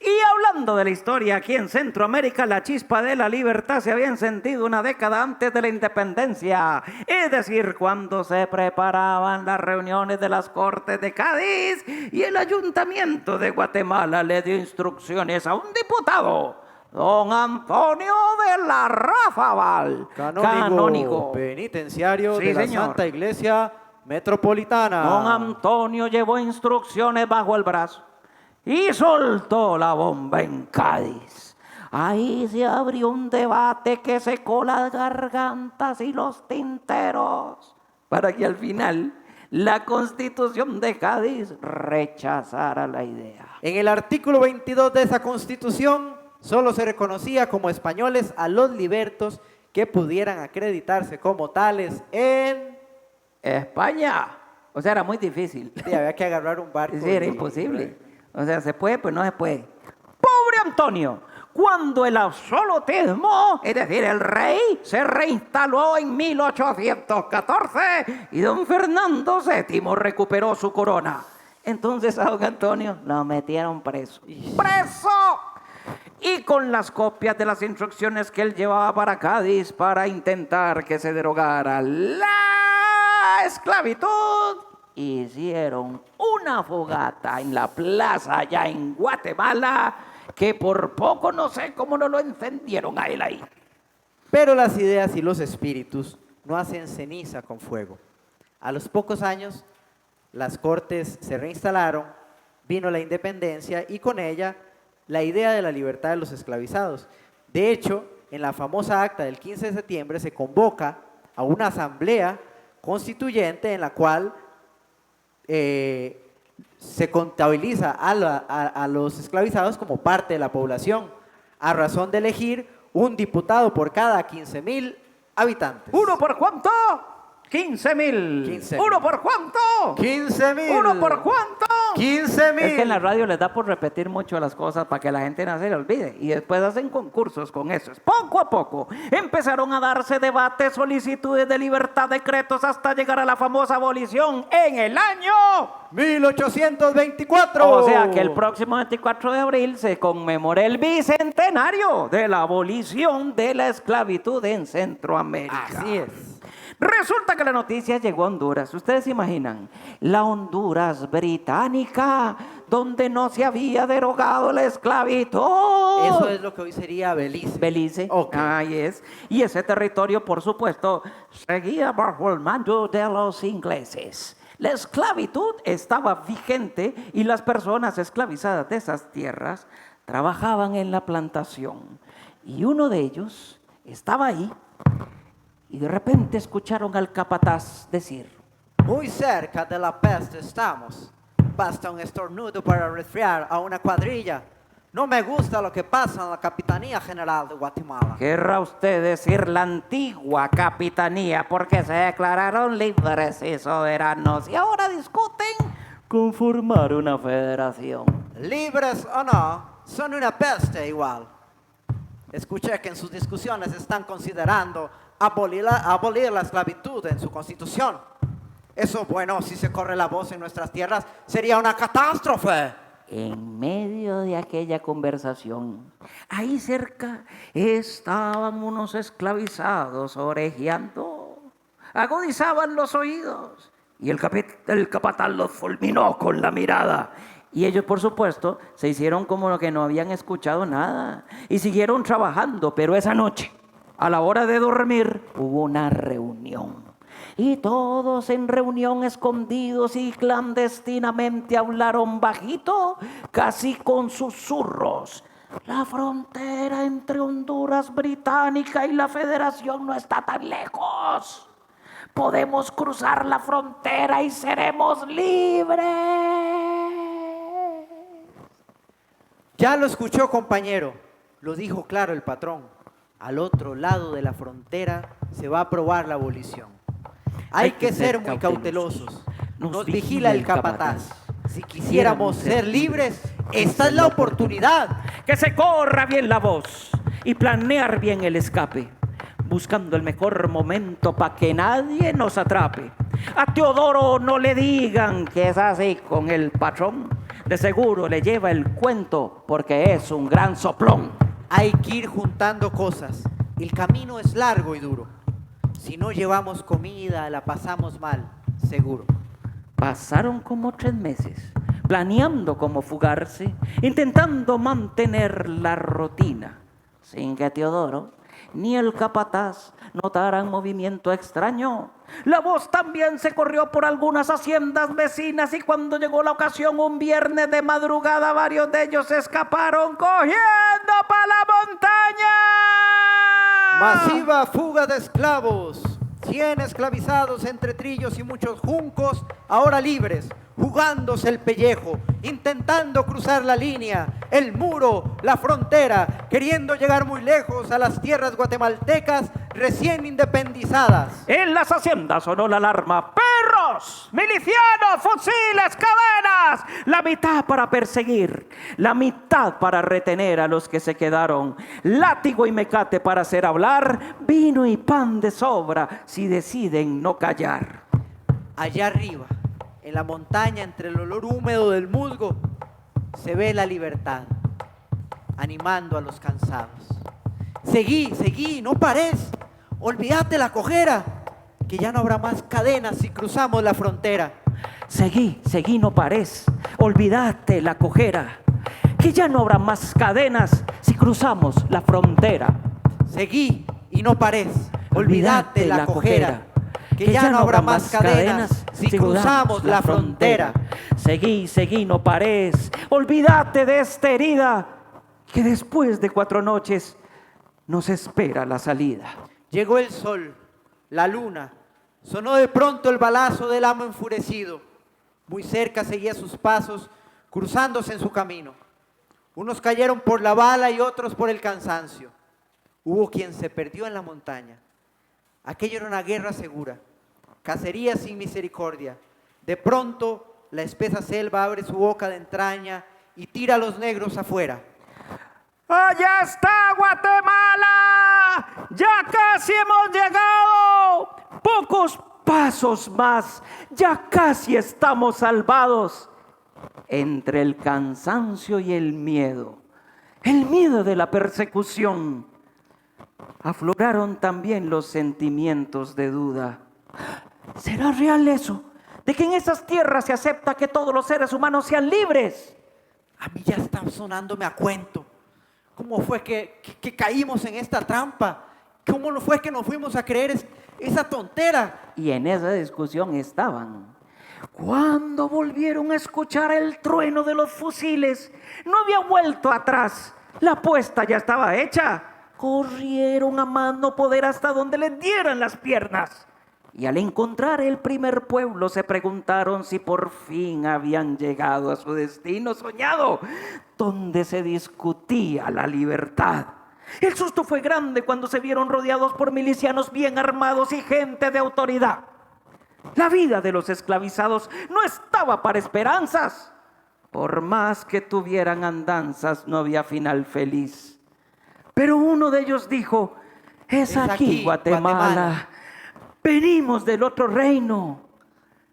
Y hablando de la historia, aquí en Centroamérica la chispa de la libertad se había encendido una década antes de la independencia. Es decir, cuando se preparaban las reuniones de las Cortes de Cádiz y el Ayuntamiento de Guatemala le dio instrucciones a un diputado, don Antonio de la Ráfaval, Canónigo penitenciario Sí, de la señor. Santa Iglesia Metropolitana. Don Antonio llevó instrucciones bajo el brazo y soltó la bomba en Cádiz. Ahí se abrió un debate que secó las gargantas y los tinteros para que al final la Constitución de Cádiz rechazara la idea. En el artículo 22 de esa Constitución solo se reconocía como españoles a los libertos que pudieran acreditarse como tales en... España. O sea, era muy difícil. Sí, había que agarrar un barco. Sí, era imposible. O sea, se puede, pero no se puede. ¡Pobre Antonio! Cuando el absolutismo, es decir, el rey, se reinstaló en 1814 y don Fernando VII recuperó su corona. Entonces a don Antonio lo metieron preso. ¡Preso! Y con las copias de las instrucciones que él llevaba para Cádiz para intentar que se derogara la esclavitud, hicieron una fogata en la plaza allá en Guatemala que por poco no sé cómo no lo encendieron a él ahí. Pero las ideas y los espíritus no hacen ceniza con fuego. A los pocos años, las cortes se reinstalaron, vino la independencia y con ella la idea de la libertad de los esclavizados. De hecho, en la famosa acta del 15 de septiembre se convoca a una asamblea constituyente en la cual se contabiliza a los esclavizados como parte de la población, a razón de elegir un diputado por cada 15,000 habitantes. ¿Uno por cuánto? 15,000. 15,000. ¿Uno por cuánto? 15,000. ¿Uno por cuánto? 15,000. Es que en la radio les da por repetir mucho las cosas para que la gente no se le olvide. Y después hacen concursos con eso. Poco a poco empezaron a darse debates, solicitudes de libertad, decretos, hasta llegar a la famosa abolición en el año 1824. O sea que el próximo 24 de abril se conmemora el bicentenario de la abolición de la esclavitud en Centroamérica. Así es. Resulta que la noticia llegó a Honduras. ¿Ustedes se imaginan? La Honduras británica, donde no se había derogado la esclavitud. Eso es lo que hoy sería Belice. Belice. Ok. Ahí es. Y ese territorio, por supuesto, seguía bajo el mando de los ingleses. La esclavitud estaba vigente y las personas esclavizadas de esas tierras trabajaban en la plantación. Y uno de ellos estaba ahí y de repente escucharon al capataz decir: Muy cerca de la peste estamos. Basta un estornudo para resfriar a una cuadrilla. No me gusta lo que pasa en la Capitanía General de Guatemala. querrá usted decir la antigua capitanía, porque se declararon libres y soberanos y ahora discuten conformar una federación. Libres o no, son una peste igual. Escuché que en sus discusiones están considerando abolir la esclavitud en su constitución. Eso, bueno, si se corre la voz en nuestras tierras, sería una catástrofe. En medio de aquella conversación, ahí cerca estaban unos esclavizados orejeando, agudizaban los oídos y el capataz los fulminó con la mirada. Y ellos, por supuesto, se hicieron como que no habían escuchado nada y siguieron trabajando, pero esa noche, a la hora de dormir, hubo una reunión. Y todos en reunión escondidos y clandestinamente hablaron bajito, casi con susurros. La frontera entre Honduras británica y la Federación no está tan lejos. Podemos cruzar la frontera y seremos libres. Ya lo escuchó, compañero. Lo dijo claro el patrón. Al otro lado de la frontera se va a aprobar la abolición. Hay que ser muy cautelosos. Nos vigila el capataz. Si quisiéramos ser libres, esta es la oportunidad. Que se corra bien la voz y planear bien el escape, buscando el mejor momento para que nadie nos atrape. A Teodoro no le digan que es así con el patrón, De seguro le lleva el cuento porque es un gran soplón. Hay que ir juntando cosas. El camino es largo y duro. Si no llevamos comida, la pasamos mal, seguro. Pasaron como 3 meses, planeando cómo fugarse, intentando mantener la rutina, sin que Teodoro ni el capataz notaran movimiento extraño. La voz también se corrió por algunas haciendas vecinas y cuando llegó la ocasión un viernes de madrugada, varios de ellos se escaparon corriendo para la montaña. Masiva fuga de esclavos. 100 esclavizados entre trillos y muchos juncos, ahora libres, jugándose el pellejo, intentando cruzar la línea, el muro, la frontera, queriendo llegar muy lejos a las tierras guatemaltecas recién independizadas. En las haciendas sonó la alarma. ¡Perros! ¡Milicianos! ¡Fusiles! ¡Cadenas! La mitad para perseguir, la mitad para retener a los que se quedaron. Látigo y mecate para hacer hablar, vino y pan de sobra si deciden no callar. Allá arriba, en la montaña, entre el olor húmedo del musgo, se ve la libertad, animando a los cansados. Seguí, no pares, olvídate la cojera, que ya no habrá más cadenas si cruzamos la frontera. Seguí, no pares, olvídate la cojera, que ya no habrá más cadenas si cruzamos la frontera. Seguí y no pares, olvídate la cojera, que ya no habrá más cadenas si cruzamos la frontera. Seguí, no pares, olvídate de esta herida, que después de 4 noches nos espera la salida. Llegó el sol, la luna, sonó de pronto el balazo del amo enfurecido. Muy cerca seguía sus pasos, cruzándose en su camino. Unos cayeron por la bala y otros por el cansancio. Hubo quien se perdió en la montaña. Aquello era una guerra segura, cacería sin misericordia. De pronto, la espesa selva abre su boca de entraña y tira a los negros afuera. ¡Allá está Guatemala! ¡Ya casi hemos llegado! Pocos pasos más, ya casi estamos salvados. Entre el cansancio y el miedo de la persecución, afloraron también los sentimientos de duda. ¿Será real eso? ¿De que en esas tierras se acepta que todos los seres humanos sean libres? A mí ya está sonándome a cuento. ¿Cómo fue que caímos en esta trampa? ¿Cómo fue que nos fuimos a creer esa tontera? Y en esa discusión estaban. Cuando volvieron a escuchar el trueno de los fusiles, no había vuelto atrás. La apuesta ya estaba hecha. Corrieron a más no poder hasta donde les dieran las piernas. Y al encontrar el primer pueblo se preguntaron si por fin habían llegado a su destino soñado, donde se discutía la libertad. El susto fue grande cuando se vieron rodeados por milicianos bien armados y gente de autoridad. La vida de los esclavizados no estaba para esperanzas. Por más que tuvieran andanzas, no había final feliz. Pero uno de ellos dijo: es aquí Guatemala. Venimos del otro reino,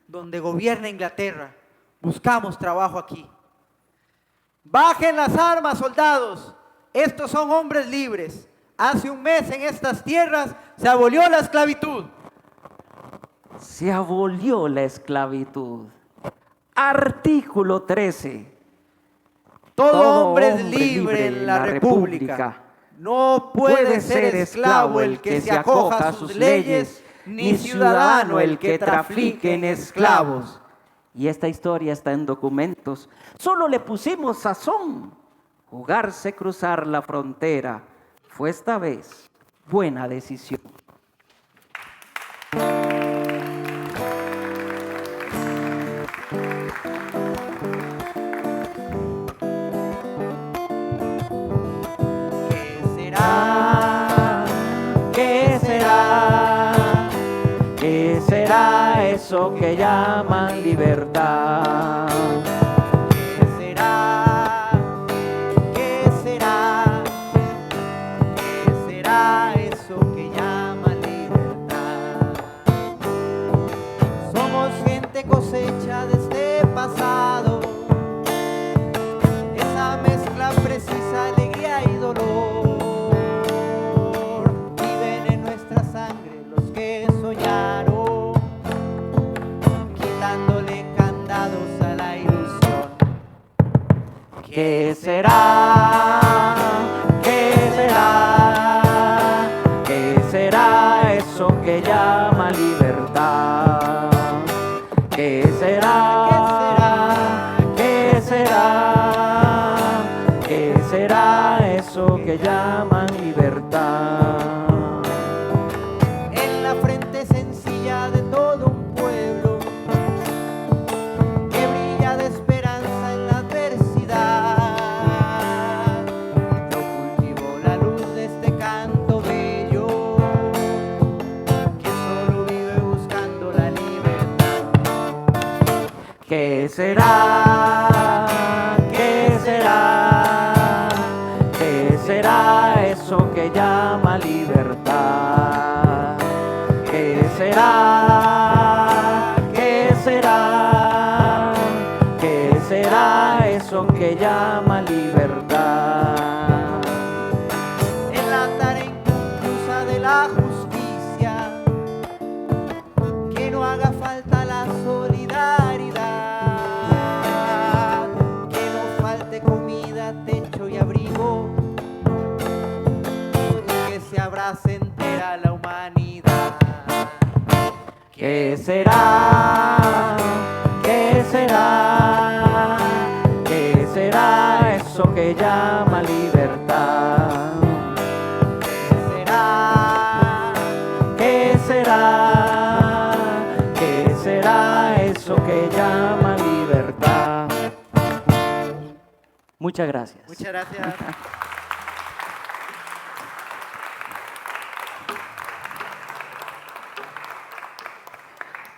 donde gobierna Inglaterra. Buscamos trabajo aquí. Bajen las armas, soldados. Estos son hombres libres. Hace un mes en estas tierras se abolió la esclavitud. Se abolió la esclavitud. Artículo 13. Todo hombre es libre en la República. No puede ser esclavo el que se acoja a sus leyes, ni ciudadano el que trafique en esclavos. Y esta historia está en documentos. Solo le pusimos sazón. Jugarse cruzar la frontera fue esta vez buena decisión. ¿Qué será? ¿Qué será? ¿Qué será eso que llaman libertad? ¿Qué será? ¿Qué será? ¿Qué será eso que llaman libertad? Somos gente cosecha de este pasado, ¿Qué será? ¿Qué será? ¿Qué será eso que llama libertad? ¿Qué será? ¿Qué será? ¿Qué será eso que llaman libertad? En la frente sencilla de todo un pueblo que brilla de esperanza en la adversidad, yo cultivo la luz de este canto bello que solo vive buscando la libertad. ¿Qué será? ¿Qué será? ¿Qué será eso que llama libertad? ¿Qué será? ¿Qué será? ¿Qué será eso que llama libertad? En la tarea inconclusa de la justicia, que no haga falta la solidaridad, que no falte comida, techo y abrigo, y que se abrace entera la humanidad. ¿Qué será? ¿Qué será? ¿Qué será eso que llama libertad? ¿Qué será? ¿Qué será? ¿Qué será eso que llama libertad? Muchas gracias. Muchas gracias.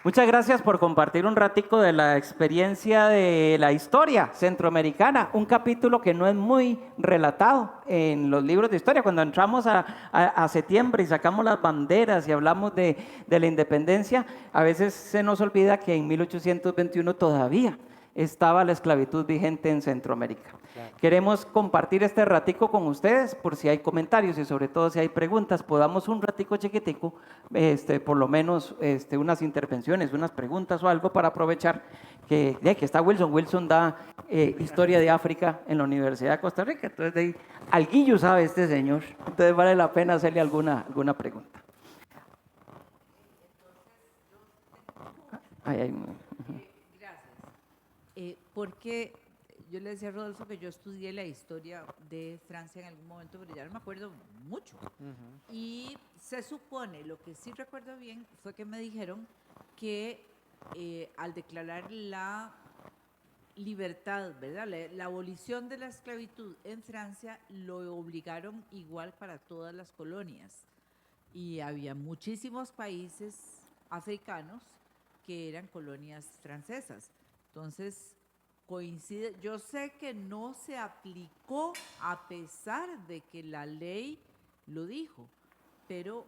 Muchas gracias por compartir un ratico de la experiencia de la historia centroamericana, un capítulo que no es muy relatado en los libros de historia. Cuando entramos a septiembre y sacamos las banderas y hablamos de la independencia, a veces se nos olvida que en 1821 todavía estaba la esclavitud vigente en Centroamérica. Claro. Queremos compartir este ratico con ustedes por si hay comentarios y sobre todo si hay preguntas, podamos un ratico chiquitico, por lo menos unas intervenciones, unas preguntas o algo para aprovechar que está Wilson. Wilson da historia de África en la Universidad de Costa Rica, entonces de ahí, alguillo sabe este señor, entonces vale la pena hacerle alguna pregunta. Porque yo le decía a Rodolfo que yo estudié la historia de Francia en algún momento, pero ya no me acuerdo mucho. Y se supone, lo que sí recuerdo bien, fue que me dijeron que al declarar la libertad, ¿verdad? La abolición de la esclavitud en Francia, lo obligaron igual para todas las colonias. Y había muchísimos países africanos que eran colonias francesas. Entonces, coincide, yo sé que no se aplicó a pesar de que la ley lo dijo, pero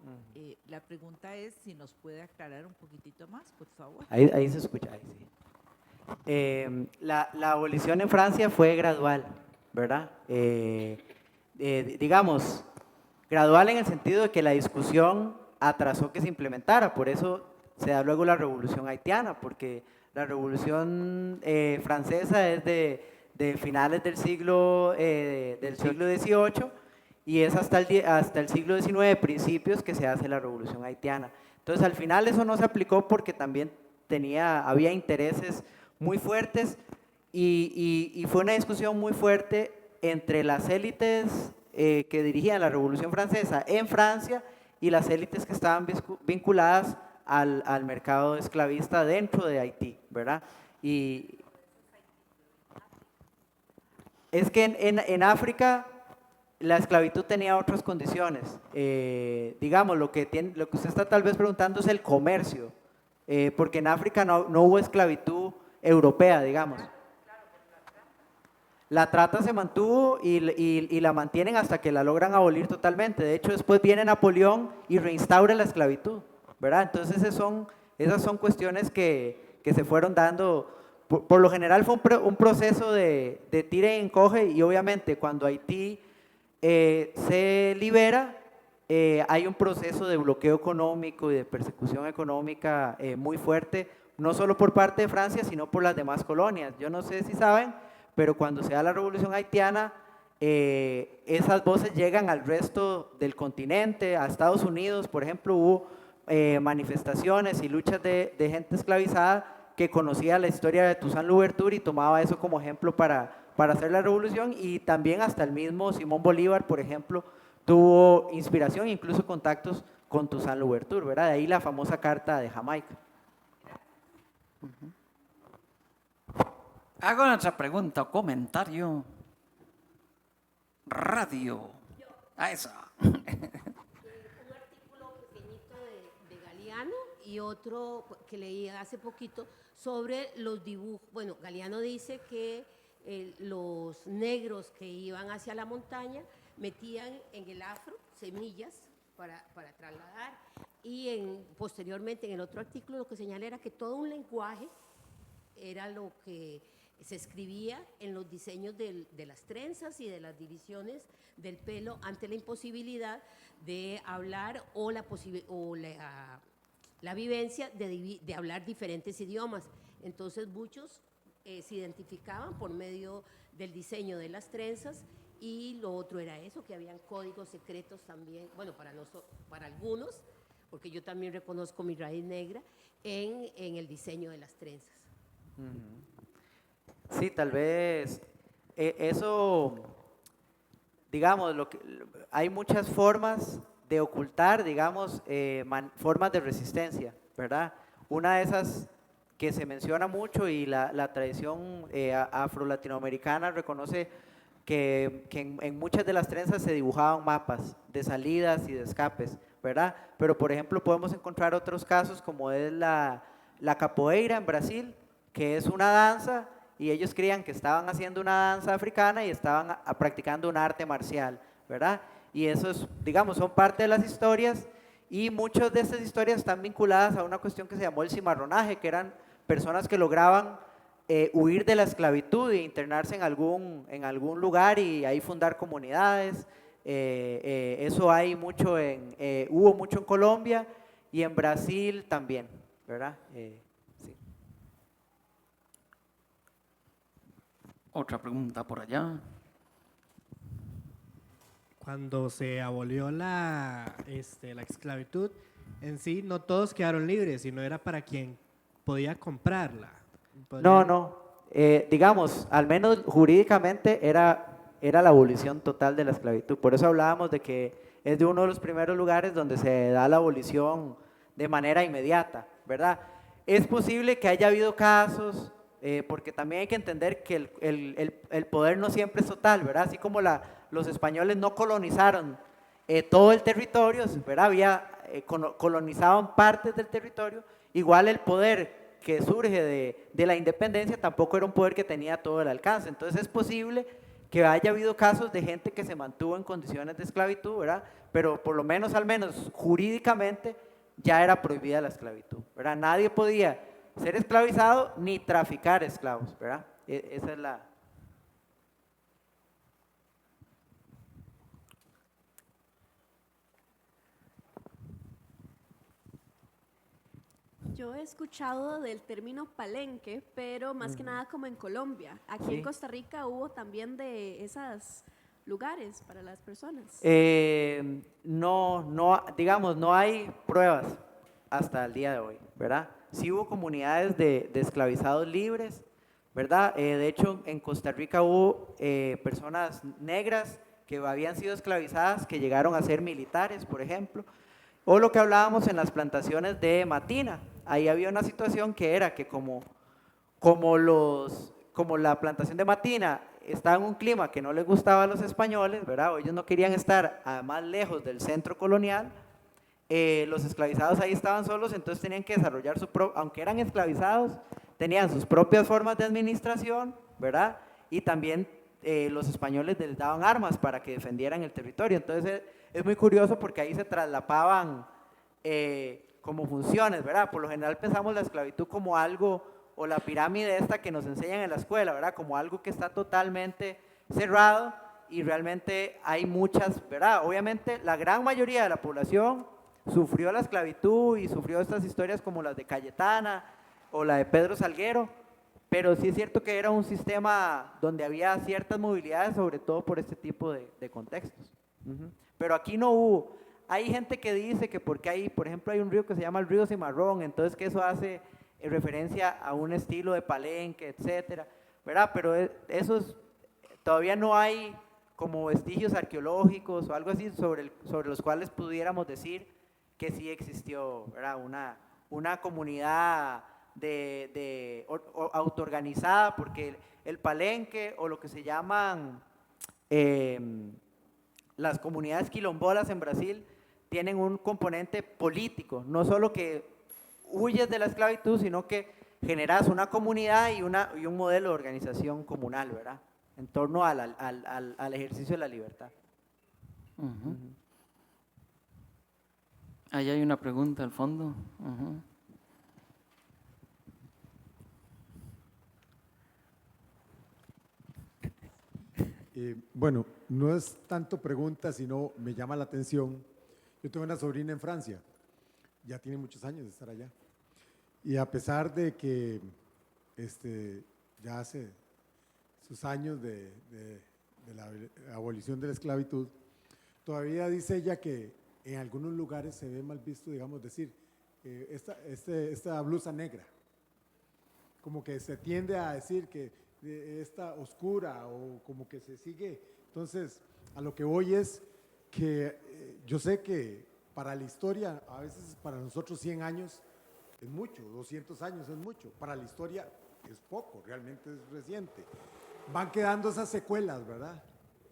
la pregunta es si nos puede aclarar un poquitito más, por favor. Ahí se escucha, ahí sí. La abolición en Francia fue gradual, ¿verdad? Digamos, gradual en el sentido de que la discusión atrasó que se implementara, por eso se da luego la revolución haitiana, porque la Revolución Francesa es de finales del siglo XVIII y es hasta el siglo XIX, principios, que se hace la Revolución Haitiana. Entonces, al final eso no se aplicó porque también había intereses muy fuertes y fue una discusión muy fuerte entre las élites que dirigían la Revolución Francesa en Francia y las élites que estaban vinculadas al mercado esclavista dentro de Haití, ¿verdad? Y es que en África la esclavitud tenía otras condiciones. Digamos, lo que usted está tal vez preguntando es el comercio, porque en África no hubo esclavitud europea, digamos. La trata se mantuvo y la mantienen hasta que la logran abolir totalmente. De hecho, después viene Napoleón y reinstaura la esclavitud, ¿verdad? Entonces esas son cuestiones que se fueron dando. Por lo general fue un proceso de tira y encoge, y obviamente cuando Haití se libera, hay un proceso de bloqueo económico y de persecución económica muy fuerte, no solo por parte de Francia, sino por las demás colonias. Yo no sé si saben, pero cuando se da la revolución haitiana, esas voces llegan al resto del continente, a Estados Unidos, por ejemplo, hubo manifestaciones y luchas de gente esclavizada que conocía la historia de Toussaint Louverture y tomaba eso como ejemplo para hacer la revolución, y también hasta el mismo Simón Bolívar, por ejemplo, tuvo inspiración, incluso contactos con Toussaint Louverture, ¿verdad? De ahí la famosa carta de Jamaica. Hago otra pregunta o comentario. Radio. A esa. Un artículo pequeñito de Galeano y otro que leí hace poquito sobre los dibujos. Bueno, Galeano dice que los negros que iban hacia la montaña metían en el afro semillas para trasladar, y posteriormente en el otro artículo lo que señala era que todo un lenguaje era lo que se escribía en los diseños de las trenzas y de las divisiones del pelo ante la imposibilidad de hablar o la vivencia de hablar diferentes idiomas. Entonces muchos se identificaban por medio del diseño de las trenzas, y lo otro era eso, que habían códigos secretos también, bueno, para algunos, porque yo también reconozco mi raíz negra en el diseño de las trenzas. Sí, tal vez eso, digamos, hay muchas formas de ocultar, digamos, formas de resistencia, ¿verdad? Una de esas que se menciona mucho, y la tradición afro-latinoamericana reconoce que en muchas de las trenzas se dibujaban mapas de salidas y de escapes, ¿verdad? Pero, por ejemplo, podemos encontrar otros casos como es la capoeira en Brasil, que es una danza, y ellos creían que estaban haciendo una danza africana y estaban practicando un arte marcial, ¿verdad? Y eso es, digamos, son parte de las historias, y muchas de estas historias están vinculadas a una cuestión que se llamó el cimarronaje, que eran personas que lograban huir de la esclavitud e internarse en algún lugar y ahí fundar comunidades. Eso hay mucho hubo mucho en Colombia y en Brasil también, ¿verdad? Sí. Otra pregunta por allá. Cuando se abolió la esclavitud, en sí no todos quedaron libres, sino era para quien podía comprarla. No. Digamos, al menos jurídicamente era la abolición total de la esclavitud. Por eso hablábamos de que es de uno de los primeros lugares donde se da la abolición de manera inmediata, ¿verdad? Es posible que haya habido casos, porque también hay que entender que el poder no siempre es total, ¿verdad? Así como los españoles no colonizaron todo el territorio, ¿verdad? Colonizaban partes del territorio, igual el poder que surge de la independencia tampoco era un poder que tenía todo el alcance. Entonces es posible que haya habido casos de gente que se mantuvo en condiciones de esclavitud, ¿verdad? Pero por lo menos, al menos jurídicamente, ya era prohibida la esclavitud, ¿verdad? Nadie podía ser esclavizado ni traficar esclavos, ¿verdad? Esa es la... Yo he escuchado del término palenque, pero más que nada como en Colombia. Aquí Sí. en Costa Rica hubo también de esos lugares para las personas. Digamos, no hay pruebas hasta el día de hoy, ¿verdad? Sí hubo comunidades de esclavizados libres, ¿verdad? De hecho, en Costa Rica hubo personas negras que habían sido esclavizadas, que llegaron a ser militares, por ejemplo. O lo que hablábamos en las plantaciones de Matina. Ahí había una situación que era que como la plantación de Matina estaba en un clima que no les gustaba a los españoles, ¿verdad? O ellos no querían estar más lejos del centro colonial, los esclavizados ahí estaban solos, entonces tenían que desarrollar aunque eran esclavizados, tenían sus propias formas de administración, ¿verdad? Y también los españoles les daban armas para que defendieran el territorio. Entonces es muy curioso porque ahí se traslapaban como funciones, ¿verdad? Por lo general pensamos la esclavitud como algo, o la pirámide esta que nos enseñan en la escuela, ¿verdad? Como algo que está totalmente cerrado, y realmente hay muchas, ¿verdad? Obviamente la gran mayoría de la población sufrió la esclavitud y sufrió estas historias como las de Cayetana o la de Pedro Salguero, Pero sí es cierto que era un sistema donde había ciertas movilidades, sobre todo por este tipo de contextos. Ujú. Pero aquí no hubo. Hay gente que dice que porque hay, por ejemplo, hay un río que se llama el río Cimarrón, entonces que eso hace referencia a un estilo de Palenque, etcétera, ¿verdad? Pero todavía no hay como vestigios arqueológicos o algo así sobre los cuales pudiéramos decir que sí existió, ¿verdad? Una comunidad autoorganizada, porque el Palenque o lo que se llaman las comunidades quilombolas en Brasil tienen un componente político, no solo que huyes de la esclavitud, sino que generas una comunidad y un modelo de organización comunal, ¿verdad? En torno al ejercicio de la libertad. Ujú. Ahí hay una pregunta al fondo. Ujú. Bueno, no es tanto pregunta, sino me llama la atención. Yo tengo una sobrina en Francia, ya tiene muchos años de estar allá. Y a pesar de que ya hace sus años de la abolición de la esclavitud, todavía dice ella que en algunos lugares se ve mal visto, digamos, decir, esta blusa negra. Como que se tiende a decir que esta oscura o como que se sigue. Entonces, a lo que voy es que yo sé que para la historia, a veces para nosotros 100 años es mucho, 200 años es mucho, para la historia es poco, realmente es reciente. Van quedando esas secuelas, ¿verdad?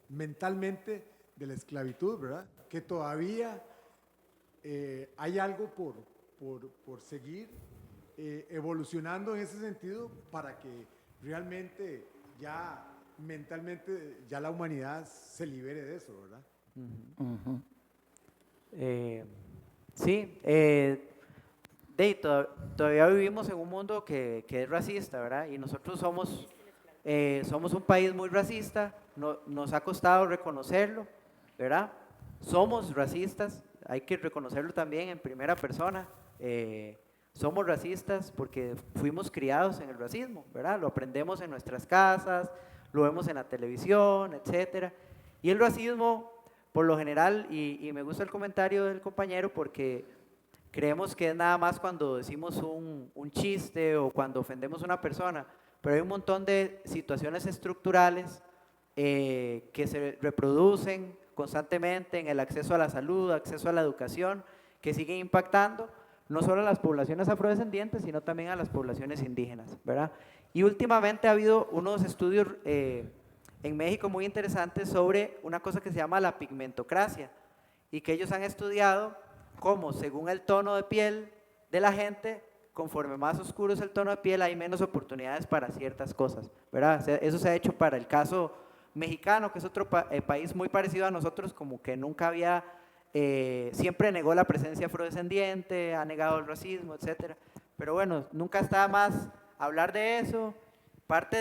Mentalmente de la esclavitud, ¿verdad? Que todavía hay algo por seguir evolucionando en ese sentido para que realmente ya mentalmente ya la humanidad se libere de eso, ¿verdad? Ujú. Sí, todavía vivimos en un mundo que es racista, ¿verdad? Y nosotros somos un país muy racista, nos ha costado reconocerlo, ¿verdad? Somos racistas, hay que reconocerlo también en primera persona. Somos racistas porque fuimos criados en el racismo, ¿verdad? Lo aprendemos en nuestras casas, lo vemos en la televisión, etcétera. Y el racismo, por lo general, y me gusta el comentario del compañero porque creemos que es nada más cuando decimos un chiste o cuando ofendemos a una persona, pero hay un montón de situaciones estructurales que se reproducen constantemente en el acceso a la salud, acceso a la educación, que siguen impactando no solo a las poblaciones afrodescendientes, sino también a las poblaciones indígenas, ¿verdad? Y últimamente ha habido unos estudios en México muy interesantes sobre una cosa que se llama la pigmentocracia, y que ellos han estudiado cómo, según el tono de piel de la gente, conforme más oscuro es el tono de piel, hay menos oportunidades para ciertas cosas, ¿verdad? Eso se ha hecho para el caso mexicano, que es otro país muy parecido a nosotros, como que nunca había, siempre negó la presencia afrodescendiente, ha negado el racismo, etcétera. Pero bueno, nunca está más hablar de eso. Parte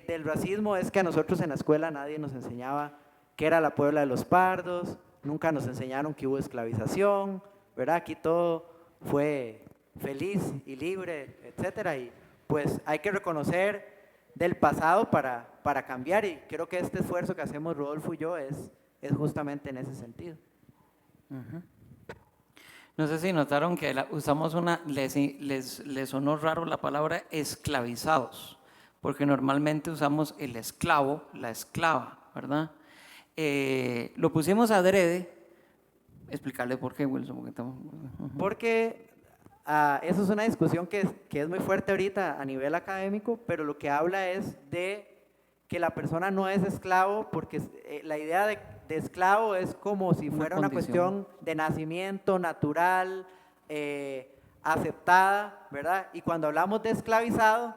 del racismo es que a nosotros en la escuela nadie nos enseñaba qué era la Puebla de los Pardos, nunca nos enseñaron que hubo esclavización, ¿verdad? Aquí todo fue feliz y libre, etcétera, y pues hay que reconocer del pasado para cambiar, y creo que este esfuerzo que hacemos Rodolfo y yo es justamente en ese sentido. Ujú. No sé si notaron que usamos les sonó raro la palabra esclavizados, porque normalmente usamos el esclavo, la esclava, ¿verdad? Lo pusimos adrede, explicarle por qué, Wilson. Porque Porque eso es una discusión que es muy fuerte ahorita a nivel académico, pero lo que habla es de que la persona no es esclavo, porque la idea de esclavo es como si fuera una cuestión de nacimiento natural, aceptada, ¿verdad? Y cuando hablamos de esclavizado,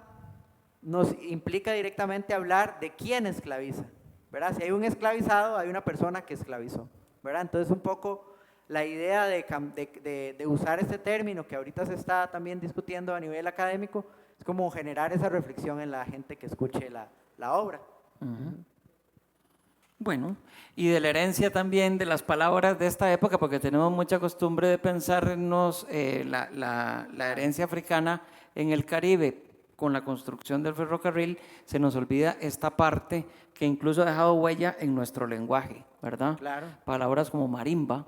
nos implica directamente hablar de quién esclaviza, ¿verdad? Si hay un esclavizado, hay una persona que esclavizó, ¿verdad? Entonces un poco la idea de usar este término que ahorita se está también discutiendo a nivel académico es como generar esa reflexión en la gente que escuche la obra. Uh-huh. Bueno, y de la herencia también de las palabras de esta época, porque tenemos mucha costumbre de pensarnos la herencia africana en el Caribe con la construcción del ferrocarril se nos olvida esta parte que incluso ha dejado huella en nuestro lenguaje, ¿verdad? Claro. Palabras como marimba,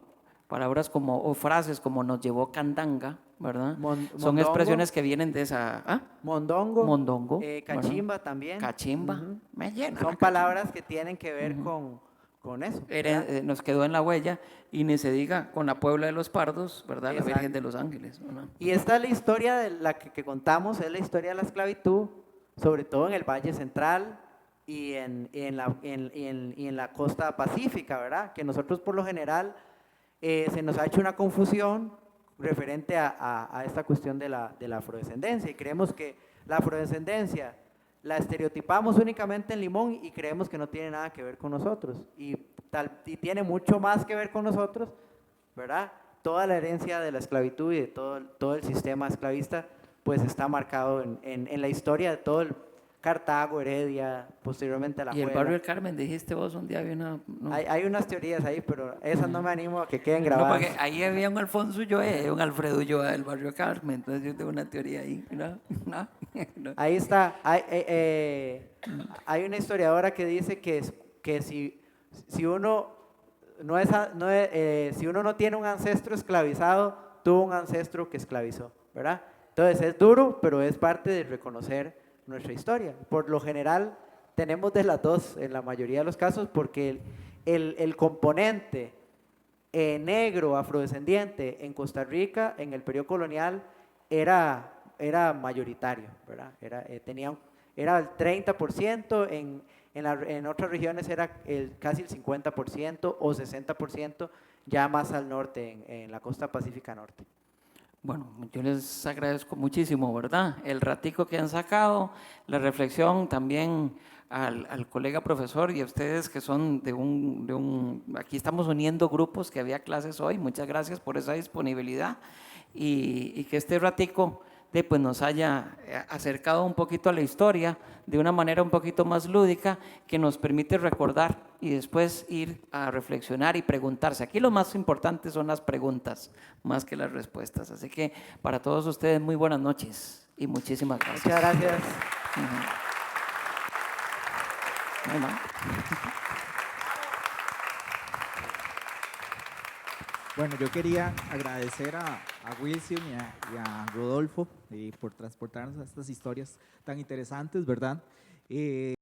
palabras como, o frases como nos llevó candanga, ¿verdad? Son mondongo. expresiones que vienen de esa... ¿ah? Mondongo. Mondongo. Cachimba también. Cachimba. Ujú. Me llena. Son palabras que tienen que ver con eso. ¿verdad? Nos quedó en la huella y ni se diga con la Puebla de los Pardos, ¿verdad? La Exacto. Virgen de los Ángeles, ¿verdad? Y esta es la historia de la que contamos, es la historia de la esclavitud, sobre todo en el Valle Central y en la costa pacífica, ¿verdad? Que nosotros por lo general se nos ha hecho una confusión referente a esta cuestión de la afrodescendencia y creemos que la afrodescendencia la estereotipamos únicamente en Limón y creemos que no tiene nada que ver con nosotros y tiene mucho más que ver con nosotros, ¿verdad? Toda la herencia de la esclavitud y de todo el sistema esclavista pues está marcado en la historia de todo el Cartago, Heredia, posteriormente a la Y el Puebla. barrio del Carmen, dijiste vos un día, había una... no. Hay unas teorías ahí, pero esas no me animo a que queden No, grabadas. porque ahí había un Alfonso Ulloa, un Alfredo Ulloa del barrio Carmen, entonces yo tengo una teoría ahí, ¿no? No. Ahí está. Hay una historiadora que dice que si uno si uno no tiene un ancestro esclavizado, tuvo un ancestro que esclavizó, ¿verdad? Entonces es duro, pero es parte de reconocer nuestra historia. Por lo general tenemos de las dos en la mayoría de los casos porque el componente negro afrodescendiente en Costa Rica en el periodo colonial era mayoritario, ¿verdad? Era el 30%, en otras regiones era casi el 50% o 60% ya más al norte, en la costa pacífica norte. Bueno, yo les agradezco muchísimo, ¿verdad? El ratico que han sacado, la reflexión también al colega profesor y a ustedes que son aquí estamos uniendo grupos que había clases hoy, muchas gracias por esa disponibilidad y que este ratico pues nos haya acercado un poquito a la historia de una manera un poquito más lúdica que nos permite recordar y después ir a reflexionar y preguntarse. Aquí lo más importante son las preguntas más que las respuestas. Así que para todos ustedes muy buenas noches y muchísimas gracias. Muchas gracias. No. Bueno, yo quería agradecer a Wilson y a Rodolfo por transportarnos a estas historias tan interesantes, ¿verdad?